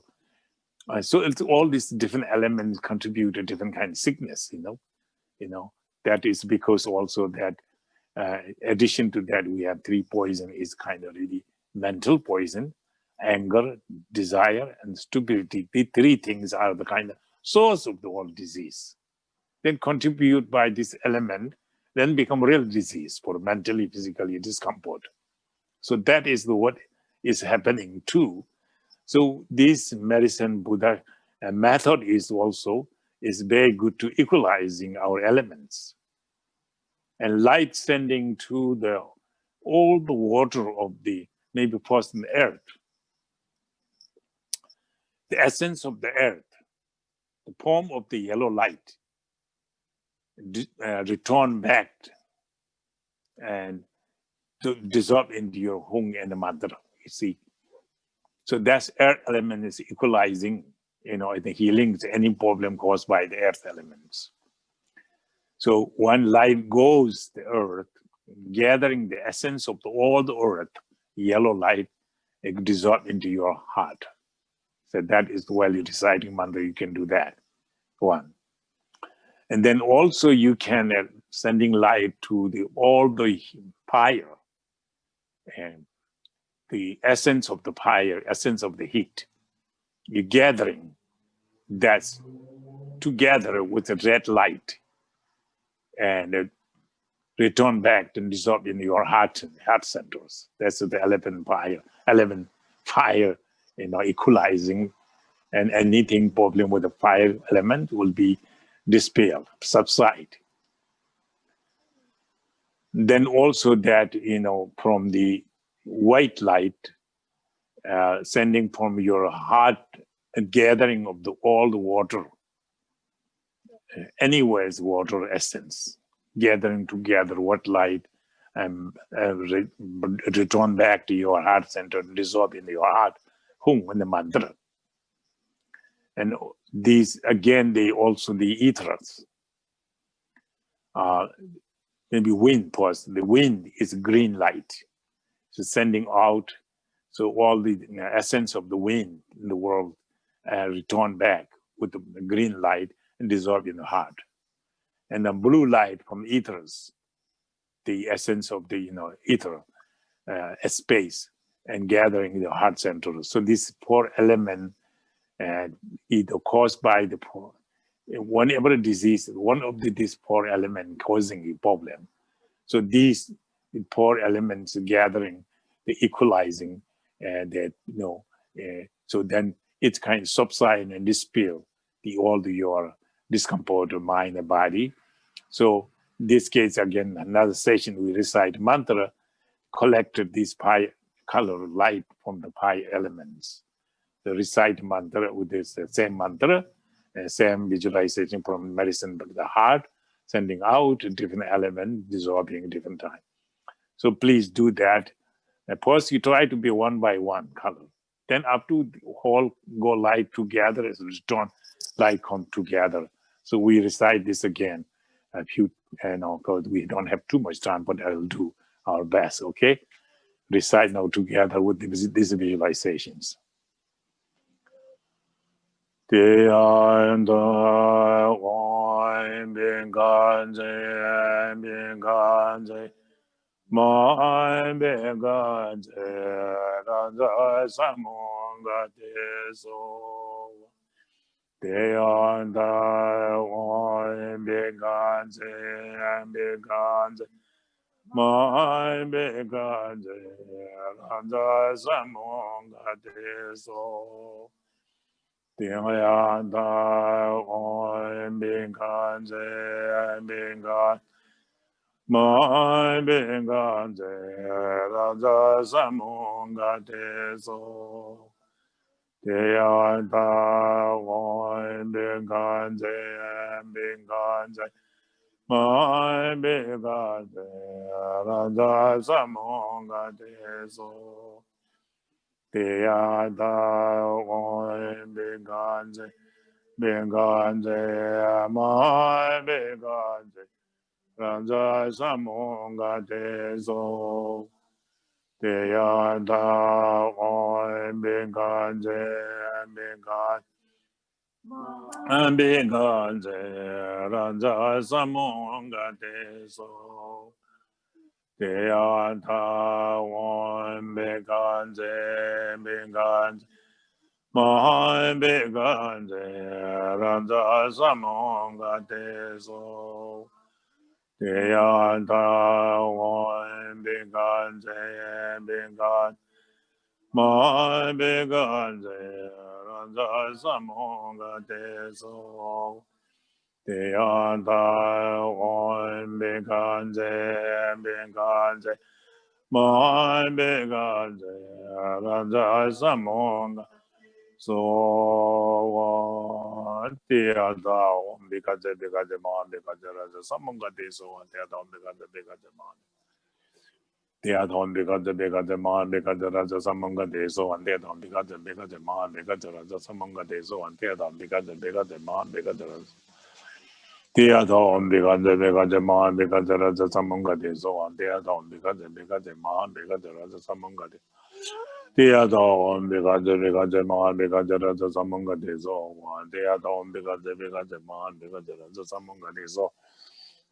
So it's all these different elements contribute to different kind of sickness, that is because also that addition to that, we have 3 poison is kind of really mental poison, anger, desire, and stupidity. The 3 things are the kind of source of the whole disease. Then contribute by this element, then become real disease for mentally, physically discomfort. So that is what is happening too. So this medicine Buddha method is very good to equalizing our elements. And light sending to all the water of maybe first in the earth. The essence of the earth, the form of the yellow light, return back and to dissolve into your hung and the Mudra, you see. So that's earth element is equalizing, the healing any problem caused by the earth elements. So when light goes the earth, gathering the essence of all the earth, yellow light, it dissolve into your heart. So that is while you're reciting mantra, you can do that. 1. And then also you can sending light to all the fire and the essence of the fire, essence of the heat. You're gathering that's together with the red light and return back and dissolve in your heart centers. That's the 11 fire, equalizing, and anything problem with the fire element will be dispelled, subside. Then also that, from the white light, sending from your heart, a gathering of all the water, anywhere's water essence, gathering together what light and return back to your heart center, dissolve in your heart, hung in the mantra. And these, again, the ethers. Maybe wind first. The wind is green light. So sending out, so all the essence of the wind in the world return back with the green light and dissolve in the heart. And the blue light from ethers, the essence of the ether, space, and gathering in the heart center. So these 4 elements, either caused by whenever disease, one of these 4 elements causing a problem. So these 4 elements gathering, the equalizing, so then it's kind of subside and dispel your discomfort of mind and body. So in this case, again, another session, we recite mantra, collected this pi color light from the pi elements. The recite mantra with this same mantra, same visualization from medicine, but the heart, sending out a different element, dissolving a different time. So please do that. First, you try to be 1 by 1 color. Then up to the whole go light together, as return light come together. So we recite this again. A few, because we don't have too much time, but I will do our best, okay? Recite now together with these visualizations. my begaje raja samonga deso Tia da oi begaje begaje my begaje raja samonga deso Tia da oi begaje begaje my begaje raja samonga deso Tia da oi begaje begaje my begaje raja samonga deso Tia da oi begaje begaje begaje raja samonga deso Tia da oi begaje begaje my begaje raja samonga deso Tia da oi begaje begaje my begaje raja samonga deso Tia da oi begaje begaje my begaje raja samonga so Tia da begaje begaje my begaje raja samonga deso Tia da begaje begaje my Tia da begaje begaje my begaje raja samonga deso Tia da begaje begaje my begaje raja samonga deso Tia da begaje begaje my begaje raja Tia da begaje begaje my begaje raja samonga deso Tia da begaje begaje my begaje raja samonga deso Tia da begaje begaje my begaje raja samonga deso Tia da begaje begaje my begaje raja samonga deso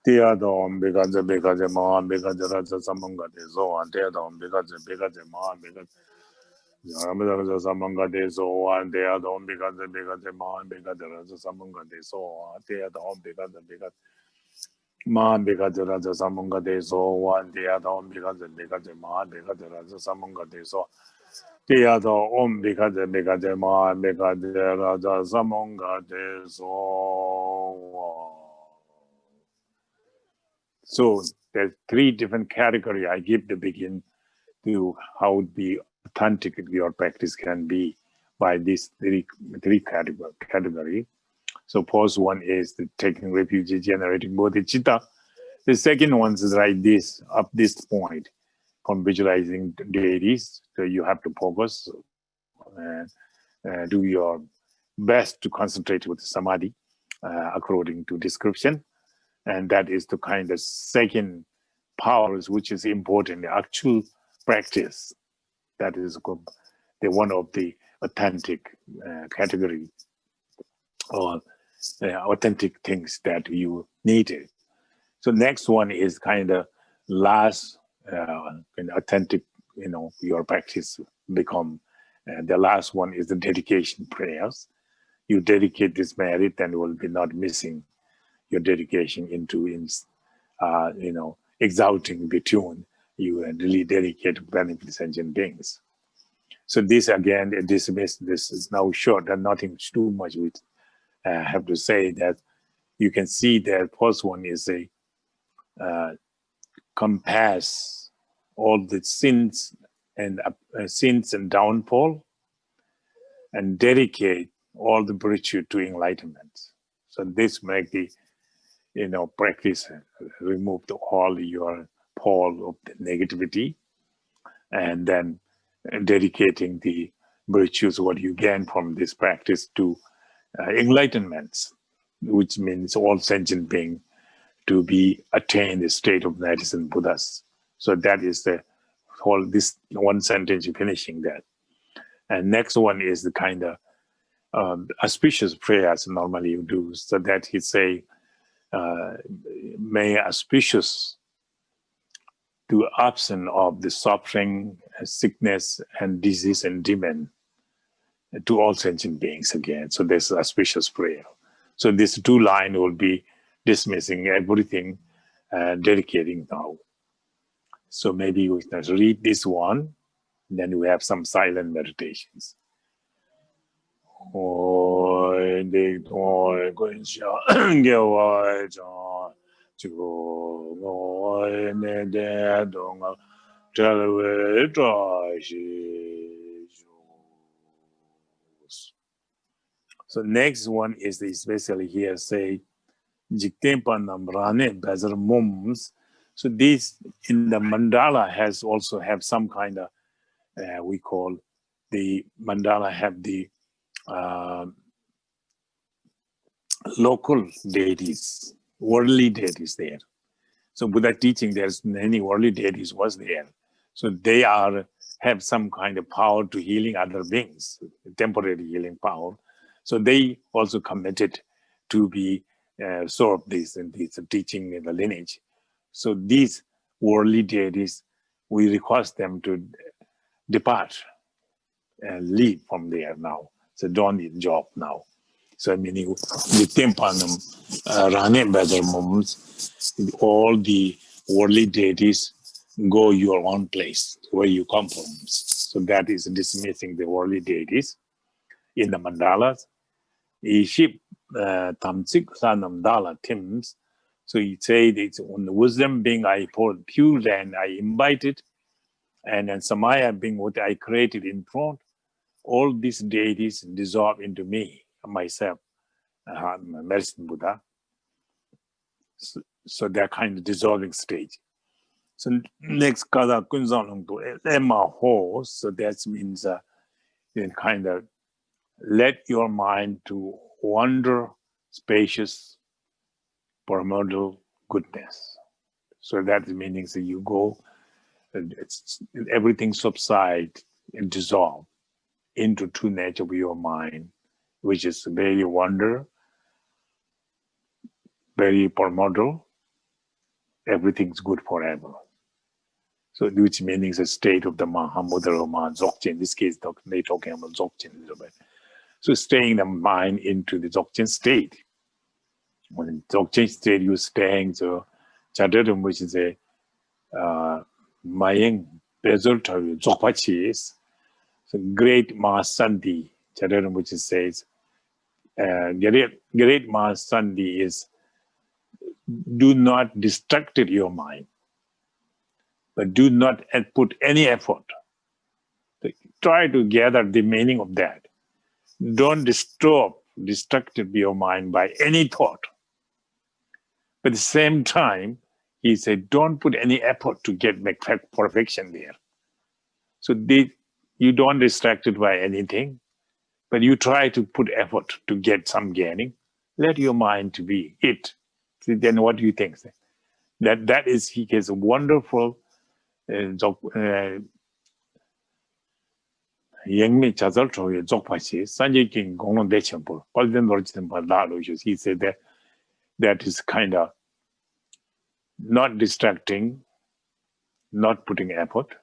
Tia da begaje begaje my begaje raja samonga deso Tia da begaje begaje my begaje raja samonga deso Tia da begaje begaje my begaje raja samonga deso Tia da begaje begaje my begaje raja samonga deso Tia da begaje begaje my begaje raja samonga deso Tia da begaje begaje my begaje raja samonga deso. So there's three different categories I give the begin to how the authentic your practice can be by these three category. So first one is the taking refuge, generating bodhichitta. The second one is like this, up this point, from visualizing deities. So you have to focus and do your best to concentrate with samadhi according to description. And that is the kind of second powers, which is important, the actual practice. That is the one of the authentic category or authentic things that you needed. So next one is kind of last authentic, your practice become. The last one is the dedication prayers. You dedicate this merit and will be not missing your dedication into exalting the tune you really dedicate to benefit sentient beings. So this again, this is now short and nothing too much with have to say that you can see that first one is a compass all the sins and downfall and dedicate all the virtue to enlightenment. So this make the practice remove all your pall of the negativity and then dedicating the virtues what you gain from this practice to enlightenment, which means all sentient being to be attain the state of Medicine Buddhas. So that is the whole, this one sentence finishing that. And next one is the kind of auspicious prayers normally you do. So that he say, may auspicious to absence of the suffering, sickness, and disease and demon to all sentient beings again. So this is auspicious prayer. So this two line will be dismissing everything and dedicating now. So maybe we can read this one, then we have some silent meditations. So next one is especially here say Jiktempanam Rane Bazar Mums. So this in the mandala has also have some kind of we call the mandala have the local deities, worldly deities there. So Buddha teaching there's many worldly deities was there. So they have some kind of power to healing other beings, temporary healing power. So they also committed to be serve this and this teaching in the lineage. So these worldly deities, we request them to depart and leave from there now. So don't need job now. So meaning the Tempanam, Rane Bazar moments, all the worldly deities go your own place where you come from. So that is dismissing the worldly deities in the mandalas. Iship Tamsik Sanam Dala Tims. So he said it's on the wisdom being I poured pure and I invited, and then Samaya being what I created in front. All these deities dissolve into me, myself, Medicine Buddha. So that kind of dissolving stage. So next, Kaza Kunzang to Emma Ho. So that means kind of let your mind to wander spacious, primordial goodness. So that means that you go, everything subsides and dissolve into true nature of your mind, which is very wonder, very primordial. Everything's good forever. So which means a state of the Mahamudra Dzogchen. In this case, they're talking about Dzogchen a little bit. So staying the mind into the Dzogchen state. When in Dzogchen state, you're staying so Chadarum, which is a Maying result of Dzogpachis. So great Mahasandhi, Chadarum, which says great Mahasandhi is do not distract your mind, but do not put any effort. Try to gather the meaning of that. Don't distract your mind by any thought. But at the same time, he said, don't put any effort to make perfection there. So you don't distract it by anything, but you try to put effort to get some gaining. Let your mind to be it. See, then what do you think? That is his wonderful Yengmi Chazal Troy Zokpachi, Sanjay King Gong Dechempo, Golden Lordson Badalo. He said that is kind of not distracting, not putting effort.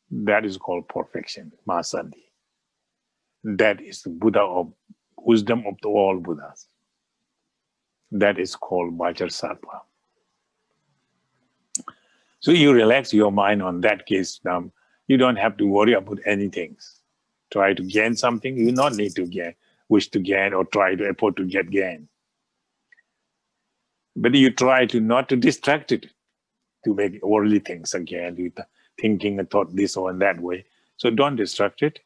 That is called perfection, Mahasandhi. That is the Buddha of wisdom of all Buddhas. That is called Vajrasattva. So you relax your mind on that case. You don't have to worry about anything. Try to gain something, you not need to wish to gain or try to effort to get gain. But you try to not to distract it, to make worldly things again, you thinking and thought this or that way. So don't distract it.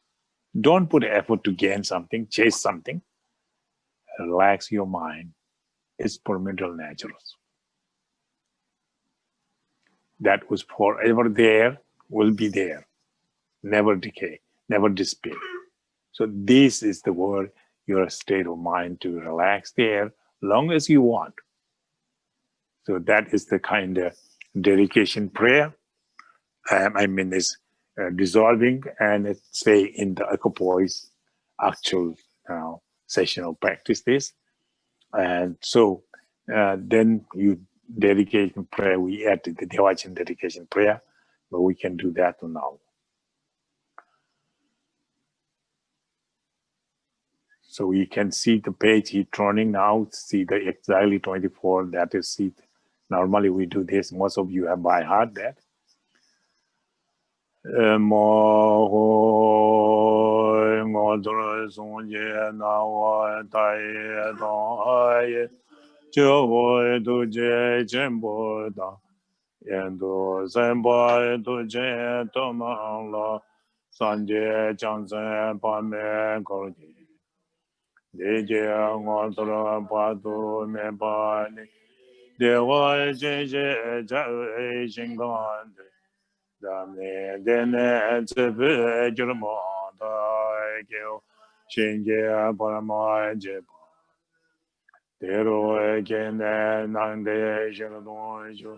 Don't put effort to gain something, chase something. Relax your mind. It's permanent nature. That was forever there, will be there. Never decay, never disappear. So this is the word, your state of mind to relax there, long as you want. So that is the kind of dedication prayer. It's dissolving and it's say in the equipoise actual session of practice this. And so then you dedication prayer, we add the Devachan dedication prayer, but we can do that now. So we can see the page he's turning now, see the exactly 24, that is it. Normally we do this, most of you have by heart that. mo ho ngo zhe song ye na wa dai dong ai jiu wo du jie jian bo da yan du zhen bo du jie du ma la san jie jiang zhen ba me gou ji li jie ngo zhe ba du me ba ni de wa jie jie zhe yi xin gan de da ne de ne zhe bu jiu mo da ge xin jie ba ma jie de ro ge ne nang de zhe dong ju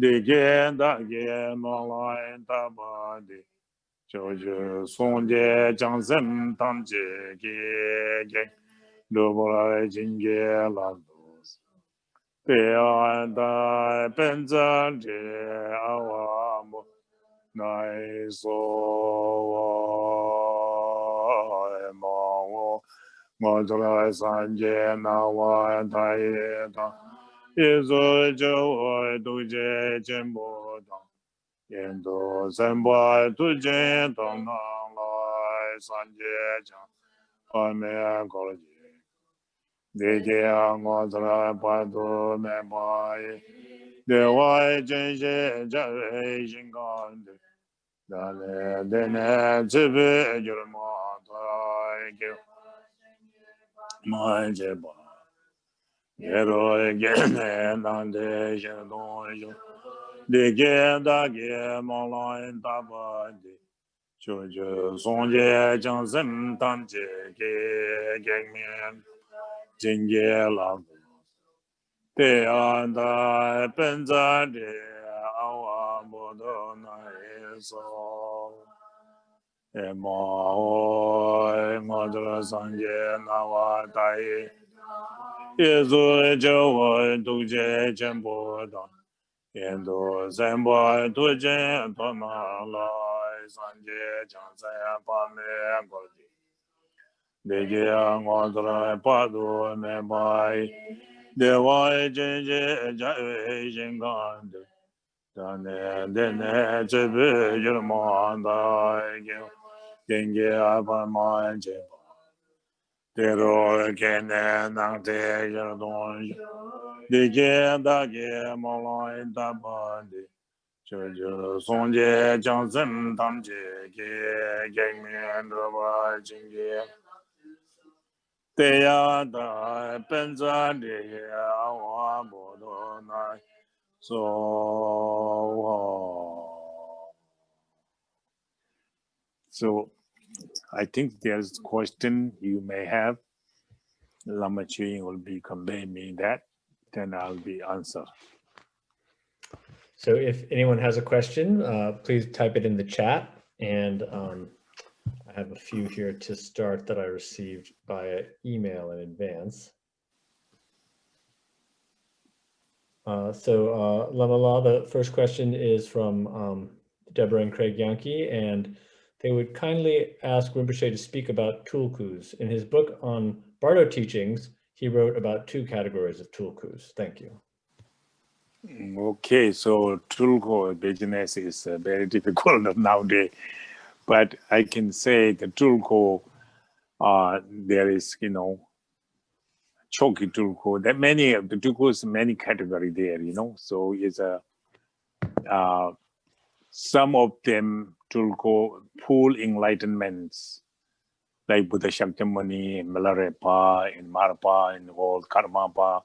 de ge da ge ma lai da ba de jiu ju song jie jiang zhen tang jie ge ge lu bo lai jing ge la du be an da ben zhen jie a wa mo nai so wa ma wo mo zhe lai san jie na wa dai da ye zo zhe wo du jie jian bo da yan du zhen bo du jie dong na lai san jie jiang ba me gou ji de jie ngo zhe lai ba du me ba yi de wa zhen jie zhe yi xin gan de da le de ne zhe bu jiu mo da ge ma jie ba ye ro ge ne nang de zhe dong ju de ge da ge ma lai da ba de jiu ju song jie jiang zhen tang jie ge ge mian jing ge la be an da ben zhan de a wa mo do nai so e ma o ngo zhe san jie na wa dai ye zu zhe wo du jie jian bo da yan du zhen bo du jie du ma lai san jie jiang zhen ba me gou ji de jie ngo zhe ba du me ba yi de wa zhen jie zhe yi xin gan de da ne de ne zhe bu jiu mo da ge gen ge ba ma jie ba de ro ge ne nang de zhe dong ju de jie da ge ma lai da ba de jiu ju song jie jiang zhen tang jie ge ge mian de ba jing ge de ya da ben zhan de a wa bo do nai so so I think there's a question you may have. Lama Ching will be conveying me that, then I'll be answer. So if anyone has a question, please type it in the chat. And I have a few here to start that I received via email in advance. Lama La, the first question is from Deborah and Craig Yankee, and they would kindly ask Rinpoche to speak about tulkus. In his book on Bardo teachings, he wrote about 2 categories of tulkus. Thank you. Okay, so tulku business is very difficult nowadays, but I can say the tulku, there is, choki tulku. That many of the tulkus, many category there, So it's some of them tulku full enlightenments, like Buddha Shakyamuni, Milarepa, and Marpa, and all Karmapa,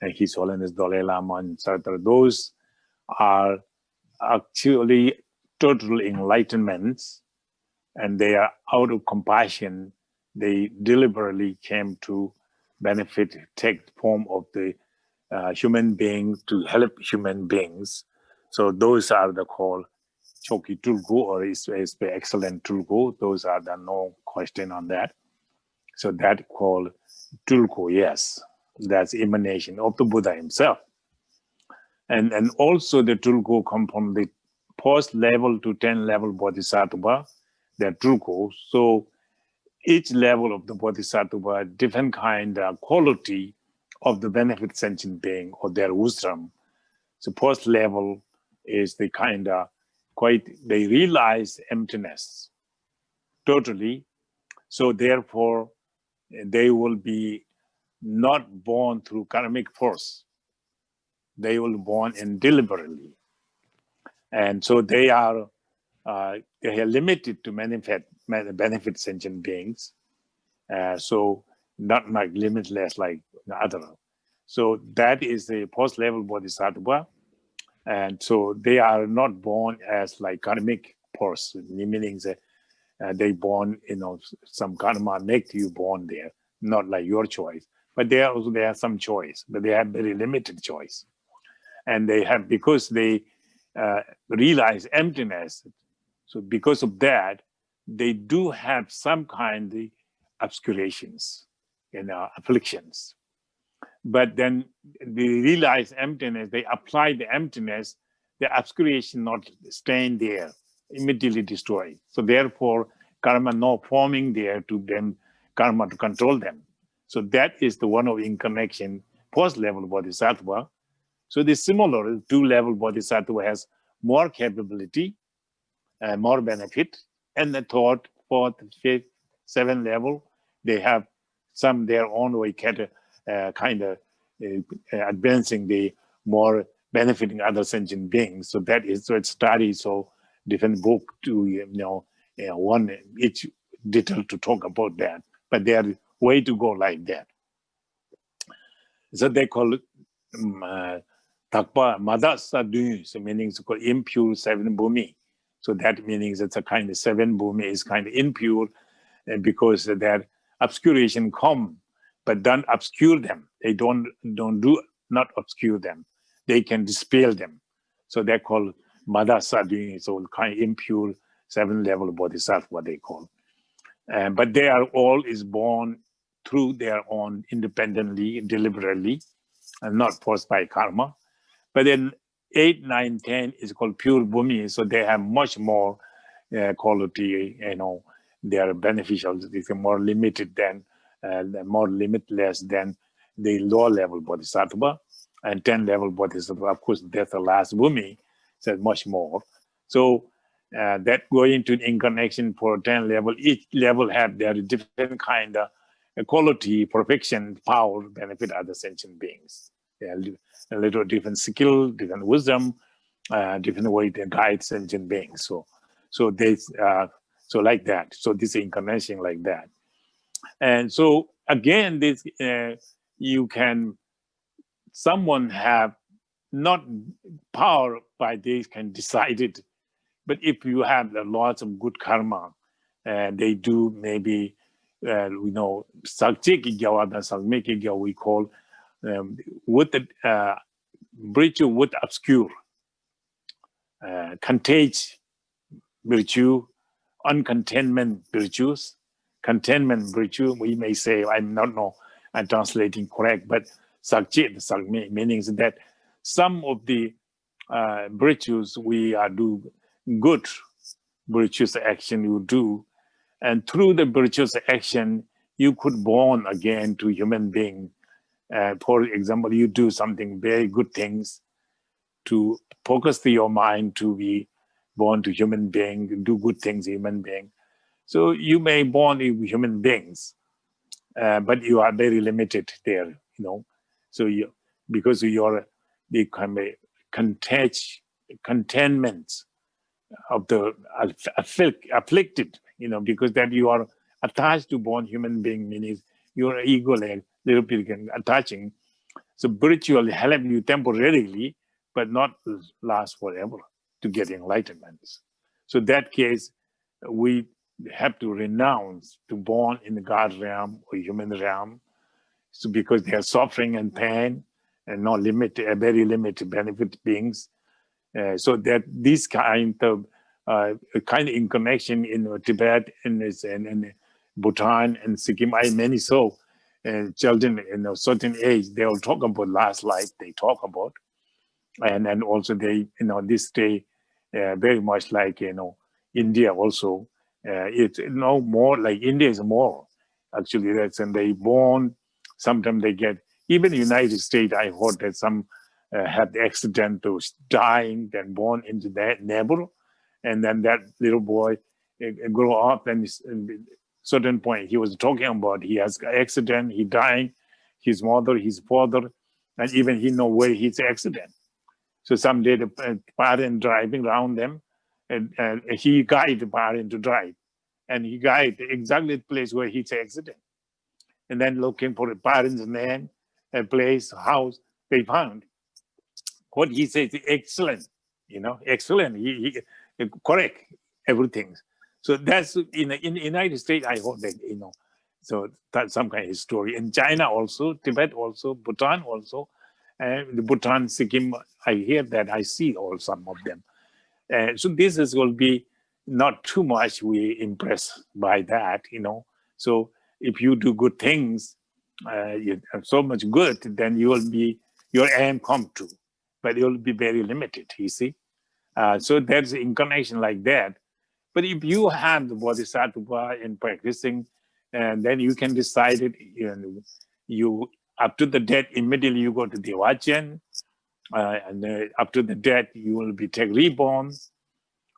and His Holiness Dalai Lama, and etc. Those are actually total enlightenments, and they are out of compassion. They deliberately came to benefit, take the form of the human beings to help human beings. So those are the called Choki Tulku, or is the excellent Tulku. Those are the no question on that. So that called Tulku, yes, that's emanation of the Buddha himself. And also the Tulku come from the post level to 10 level Bodhisattva, they're Tulku. So each level of the Bodhisattva, different kind of quality of the benefit sentient being or their wisdom. So post level is the kind of they realize emptiness totally. So therefore, they will be not born through karmic force. They will be born in deliberately. And so they are limited to benefit sentient beings. So not like limitless like the other. So that is the post-level bodhisattva. And so they are not born as like karmic force, meaning that they born, some karma make you born there, not like your choice. But they have some choice, but they have very limited choice. And they have, because they realize emptiness, so because of that, they do have some kind of obscurations, afflictions. But then they realize emptiness, they apply the emptiness, the obscuration not staying there, immediately destroyed. So therefore, karma not forming there to them, karma to control them. So that is the one of incarnation, post-level bodhisattva. So the similar two-level bodhisattva has more capability, more benefit, and the third, fourth, fifth, seventh level, they have some their own way, kind of advancing the more benefiting other sentient beings. So that is, so it studies so different book to one each detail to talk about that. But there are way to go like that. So they call it Takpa Madasa, so meaning it's called impure seven bhumi. So that means it's a kind of seven bhumi is kind of impure, because that obscuration come, but don't obscure them. They don't not obscure them. They can dispel them. So they're called Madasa, so kind of impure seven level bodhisattva, what they call. But they are all is born through their own independently, deliberately, and not forced by karma. But then 8, 9, 10 is called pure bhumi, so they have much more quality, they are beneficial, it's more limited than, more limitless than the lower level bodhisattva. And 10 level bodhisattva, of course, that's the last bhumi, so much more. So that going to incarnation for 10 level, each level have their different kind of quality, perfection, power, benefit other sentient beings. They have a little different skill, different wisdom, different way to guide sentient beings. So they, so like that. So this incarnation like that. And so again, this someone have not power by this can decide it, but if you have lots of good karma, they do maybe Sakcheki we call with the virtue would obscure, contage virtue, uncontentment virtues, contentment virtue. We may say, I'm translating correct, but Sakchit, meaning that some of the virtues we do good virtuous action you do, and through the virtuous action you could born again to human being. For example, you do something very good things to focus your mind to be born to human being, do good things human being. So you may born human beings, but you are very limited there, So because you're the kind of contentment of the afflicted, because that you are attached to born human being, meaning your ego like little bit attaching. So virtually help you temporarily, but not last forever to get enlightenment. So that case, we have to renounce to born in the God realm or human realm. So because they are suffering and pain and not limited, very limited benefit beings. So that this kind of incarnation in Tibet and Bhutan and Sikkim, many so children in a certain age, they will talk about last life, they talk about. And also they, this day, very much like, India also, it's more like India is more, actually, that's, and they born, sometimes they get, even the United States, I heard that some had the accident to dying, then born into that neighbor, And then that little boy grow up, and certain point he was talking about, he has accident, he dying, his mother, his father, and even he know where his accident. So someday the parent driving around them, and he guide the parent to drive, and he guide exactly the place where his accident. And then looking for the parent's name, a place, house, they found. What he says, excellent, excellent. He correct everything. So that's in the United States. I hope that so that's some kind of story. In China also, Tibet also, Bhutan also, and the Bhutan, Sikkim. I hear that. I see all some of them. So this will be not too much. We impressed by that, So if you do good things, you have so much good, then you will be your aim come true, but it will be very limited. You see, so there's incarnation like that. But if you have the bodhisattva in practicing, and then you can decide it. You up to the death, immediately you go to Devachan, and up to the death you will be take reborn,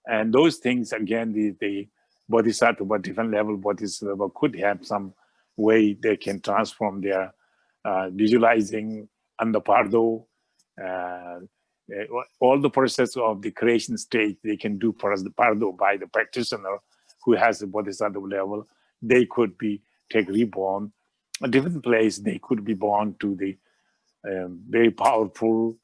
and those things again the bodhisattva, different level bodhisattva could have some way they can transform their visualizing under pardo, all the process of the creation stage they can do for us the pardo by the practitioner who has the bodhisattva level. They could be take reborn a different place. They could be born to the very powerful,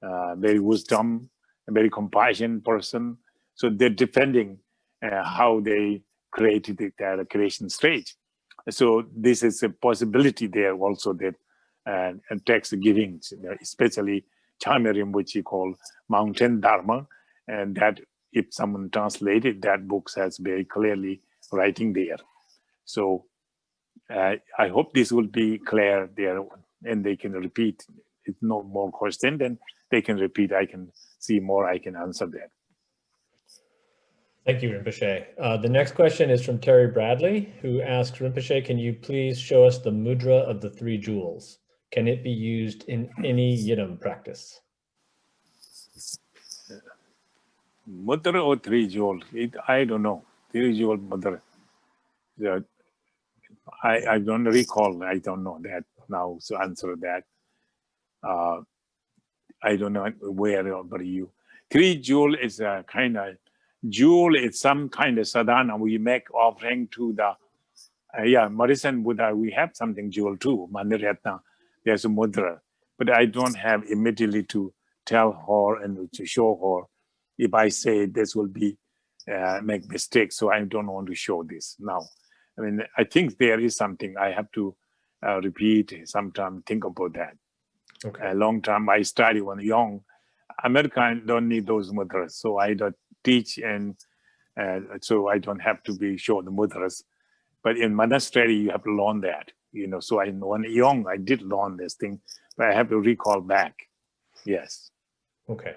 very wisdom, a very compassionate person. So they're defending how they created the creation stage. So this is a possibility there also that text giving, especially Chamarim, which you call Mountain Dharma, and that if someone translated that book has very clearly writing there. So I hope this will be clear there, and they can repeat. If no more question, then they can repeat. I can see more. I can answer that. Thank you, Rinpoche. The next question is from Terry Bradley, who asks, Rinpoche, can you please show us the mudra of the 3 jewels? Can it be used in any Yiddim practice? Mudra or 3 jewel? I don't know. 3 jewel mudra. I don't recall. I don't know that now to answer that. I don't know where, but you. 3 jewel is a kind of jewel. It's some kind of sadhana we make offering to the Medicine Buddha. We have something jewel too. Mandiratna. There's a mudra, but I don't have immediately to tell her and to show her. If I say this will be make mistakes, so I don't want to show this now. I mean, I think there is something I have to repeat sometime, think about that. Okay. A long time I study when young. American don't need those mudras, so I don't teach, and so I don't have to be show the mudras. But in monastery, you have to learn that, So when young, I did learn this thing, but I have to recall back. Yes. Okay.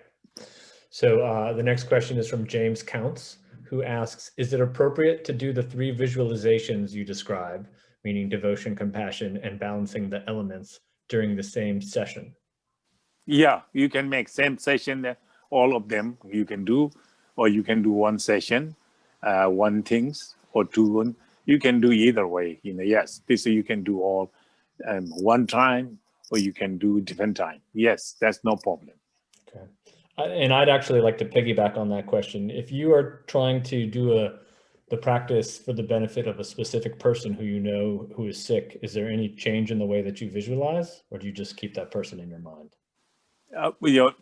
So the next question is from James Counts, who asks, is it appropriate to do the 3 visualizations you describe, meaning devotion, compassion, and balancing the elements during the same session? Yeah, you can make same session, all of them you can do, or you can do one session, one things, or 2. You can do either way, yes, this you can do all one time, or you can do different time. Yes, that's no problem. Okay. And I'd actually like to piggyback on that question. If you are trying to do the practice for the benefit of a specific person who is sick, is there any change in the way that you visualize, or do you just keep that person in your mind?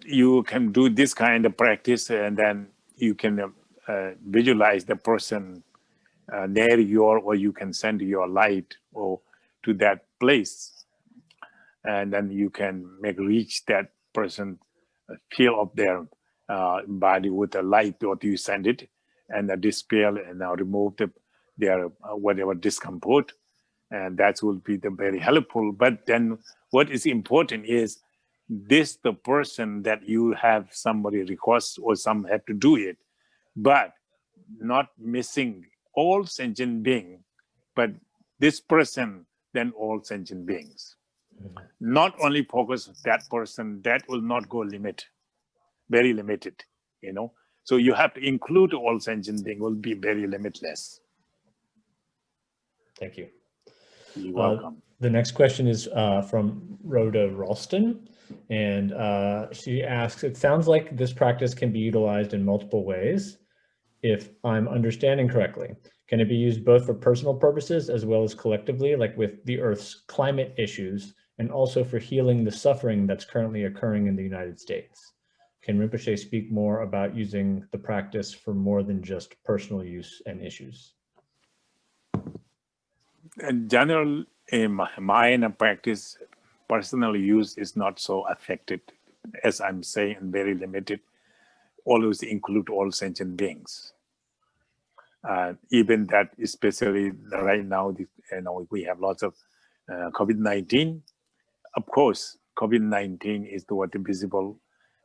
You can do this kind of practice, and then you can visualize the person near you, or you can send your light or to that place, and then you can reach that person, feel of their body with the light that you send it, and dispel and now remove their whatever discomfort, and that will be very helpful. But then what is important is this the person that you have somebody request or some have to do it, but not missing all sentient being, but this person, then all sentient beings. Mm-hmm. Not only focus that person, that will not go limit, very limited, So you have to include all sentient beings, will be very limitless. Thank you. You're welcome. The next question is from Rhoda Ralston, and she asks, it sounds like this practice can be utilized in multiple ways. If I'm understanding correctly, can it be used both for personal purposes as well as collectively, like with the Earth's climate issues, and also for healing the suffering that's currently occurring in the United States? Can Rinpoche speak more about using the practice for more than just personal use and issues? In general, in my practice, personal use is not so affected, as I'm saying, very limited. Always include all sentient beings. Even that, especially right now, we have lots of COVID-19. Of course, COVID-19 is the what visible.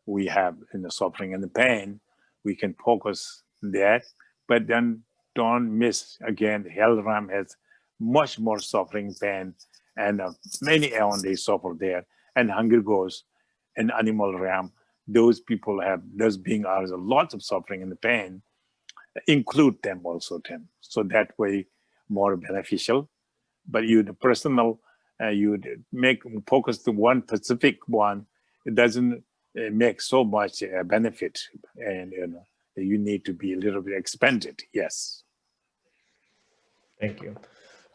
We have in the suffering and the pain. We can focus that, but then don't miss again. The hell realm has much more suffering, pain, and many around they suffer there. And hunger goes, and animal realm. Those people have, those beings are lots of suffering and the pain. Include them also, Tim. So that way, more beneficial. But you, the personal, you make focus to one specific one. It doesn't make so much benefit, and you need to be a little bit expanded. Yes. Thank you.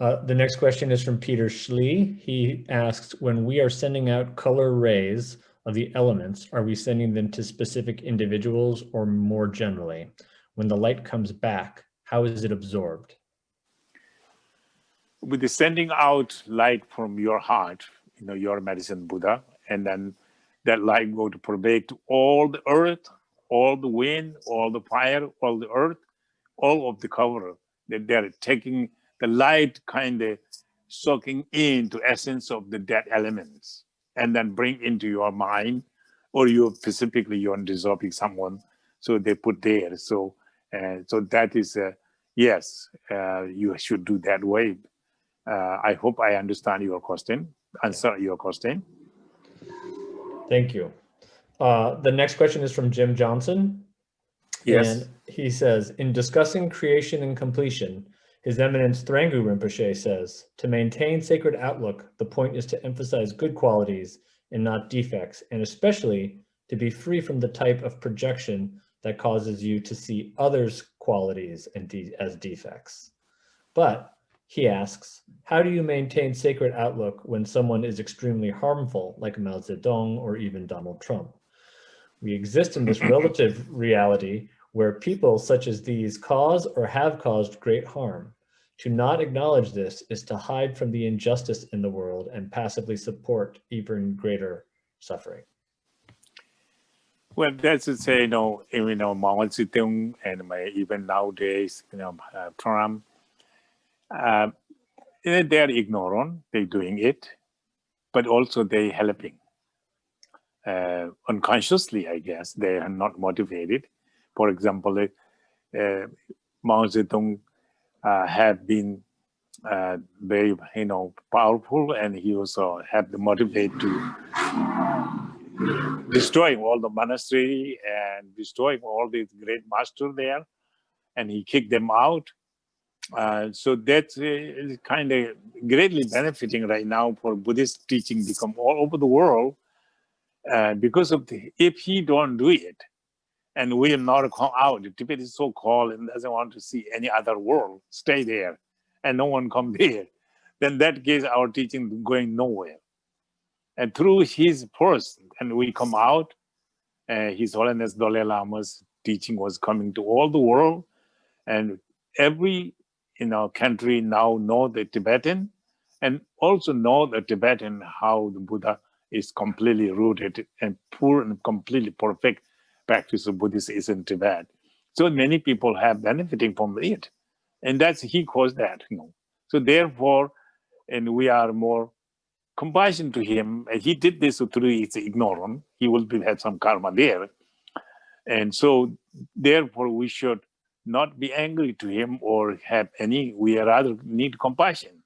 The next question is from Peter Schlee. He asks, when we are sending out color rays of the elements, are we sending them to specific individuals or more generally? When the light comes back, how is it absorbed? With the sending out light from your heart, your Medicine Buddha, and then that light go to pervade to all the earth, all the wind, all the fire, all the earth, all of the cover. That they're taking the light, kind of soaking into essence of the dead elements, and then bring into your mind, or you specifically you're dissolving someone, so they put there. So that is yes, you should do that way. I hope I understand your question. Answer your question. Thank you. The next question is from Jim Johnson. Yes. And he says, in discussing creation and completion, His Eminence Thrangu Rinpoche says, to maintain sacred outlook, the point is to emphasize good qualities and not defects, and especially to be free from the type of projection that causes you to see others' qualities as defects. But he asks, how do you maintain sacred outlook when someone is extremely harmful, like Mao Zedong or even Donald Trump? We exist in this relative reality where people such as these cause or have caused great harm. To not acknowledge this is to hide from the injustice in the world and passively support even greater suffering. Well, that's to say, Mao Zedong and even nowadays, Trump, they're ignorant, they're doing it, but also they're helping. Unconsciously, I guess, they are not motivated. For example, Mao Zedong have been very, powerful, and he also had the motivate to destroying all the monastery and destroying all these great masters there, and he kicked them out. So that's kind of greatly benefiting right now for Buddhist teaching become all over the world, because of if he don't do it, and we will not come out, the Tibet is so cold and doesn't want to see any other world, stay there, and no one come there, then that case our teaching going nowhere. And through his force, and we come out, His Holiness Dalai Lama's teaching was coming to all the world, and every country now know the Tibetan, and also know the Tibetan how the Buddha is completely rooted and pure and completely perfect practice of Buddhism is in Tibet. So many people have benefiting from it, and that's he caused that. So therefore, and we are more compassion to him, and he did this through his ignorance. He will have some karma there, and so therefore we should not be angry to him or have any. We rather need compassion,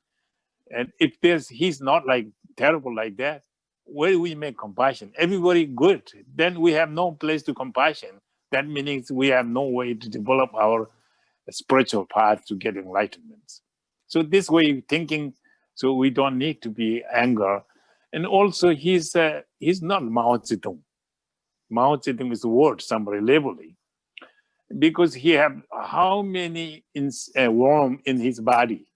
and if he's not like terrible like that, where do we make compassion? Everybody good, then we have no place to compassion. that means we have no way to develop our spiritual path to get enlightenment. So this way of thinking, so we don't need to be anger. And also he's not Mao Zedong. Mao Zedong is a word, somebody labelly, because he have how many worm in his body.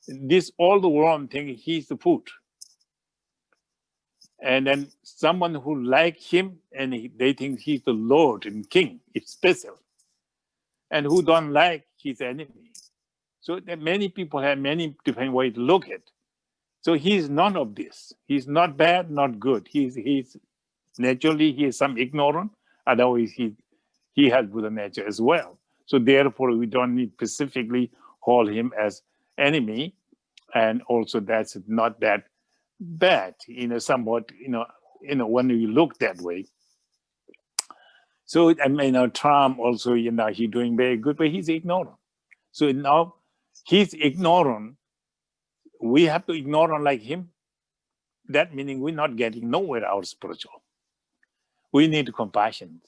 This all the worm think he's the food. And then someone who like him and they think he's the Lord and King, it's special. And who don't like, he's enemy. So that many people have many different ways to look at. So he's none of this. He's not bad, not good. He's naturally he is some ignorant. Otherwise he has Buddha nature as well. So therefore we don't need specifically call him as enemy. And also that's not that bad, somewhat, when you look that way. So, Trump also, he's doing very good, but he's ignorant. So now he's ignorant. We have to ignore like him. That meaning we're not getting nowhere out spiritual. We need compassion.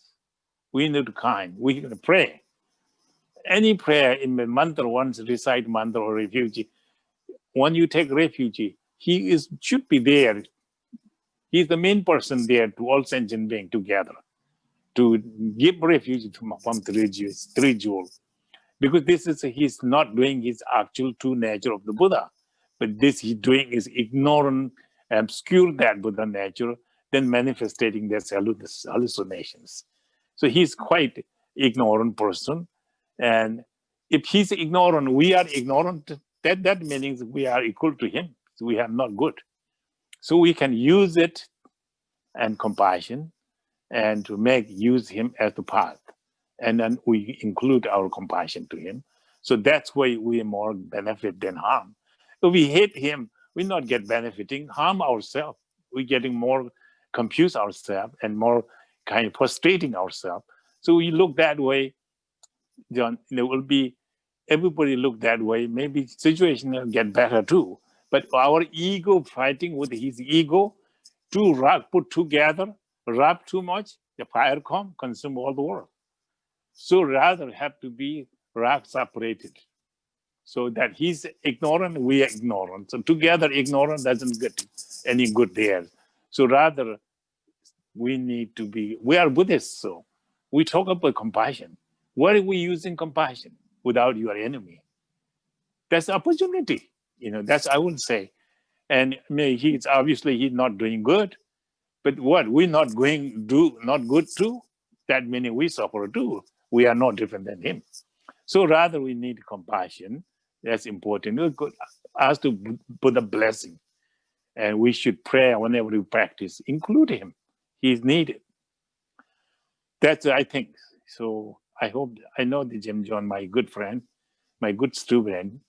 We need kind. We can pray. Any prayer in the mantra, once recite mantra or refugee, when you take refugee, he should be there. He's the main person there to all sentient beings together to give refuge from three jewels. Because he's not doing his actual true nature of the Buddha, but this he's doing is ignorant, obscure that Buddha nature, then manifesting their hallucinations. So he's quite ignorant person. And if he's ignorant, we are ignorant, that means we are equal to him. So we are not good. So we can use it and compassion and to use him as the path. And then we include our compassion to him. So that's why we are more benefit than harm. If we hate him, we not get benefiting, harm ourselves. We're getting more confused ourselves and more kind of frustrating ourselves. So we look that way, John, will be, everybody look that way, maybe situation will get better too. But our ego fighting with his ego, two rock put together, rub too much, the fire come, consume all the world. So rather have to be rock separated. So that he's ignorant, we are ignorant. So together ignorant doesn't get any good there. So rather we need to be, we are Buddhists, so we talk about compassion. Why are we using compassion without your enemy? That's opportunity. That's I would say. And he's not doing good. But what we're not not good too, that meaning we suffer too. We are not different than him. So rather we need compassion. That's important. We could ask to put a blessing. And we should pray whenever we practice, include him. He's needed. That's, I think. So I know the Jim John, my good friend, my good student.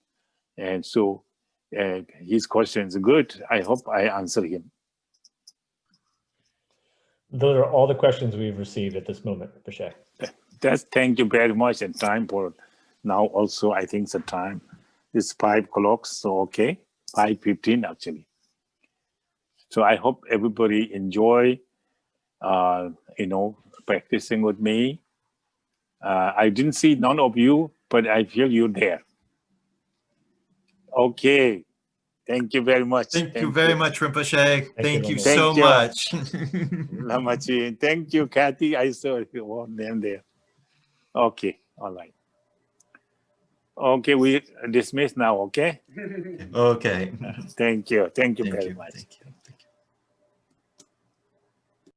And so his question is good. I hope I answer him. Those are all the questions we've received at this moment, Rinpoche. Thank you very much. And time for now also, I think the time is 5 o'clock. So, okay, 5:15 actually. So I hope everybody enjoy, practicing with me. I didn't see none of you, but I feel you there. Okay. Thank you very much. Thank you very much, Rinpoche. Thank you so Thank you. much. Lamachi. Thank you, Kathy. I saw your name there. Okay. All right. Okay, we dismiss now, okay? Okay. Thank you. Thank you very much. Thank you.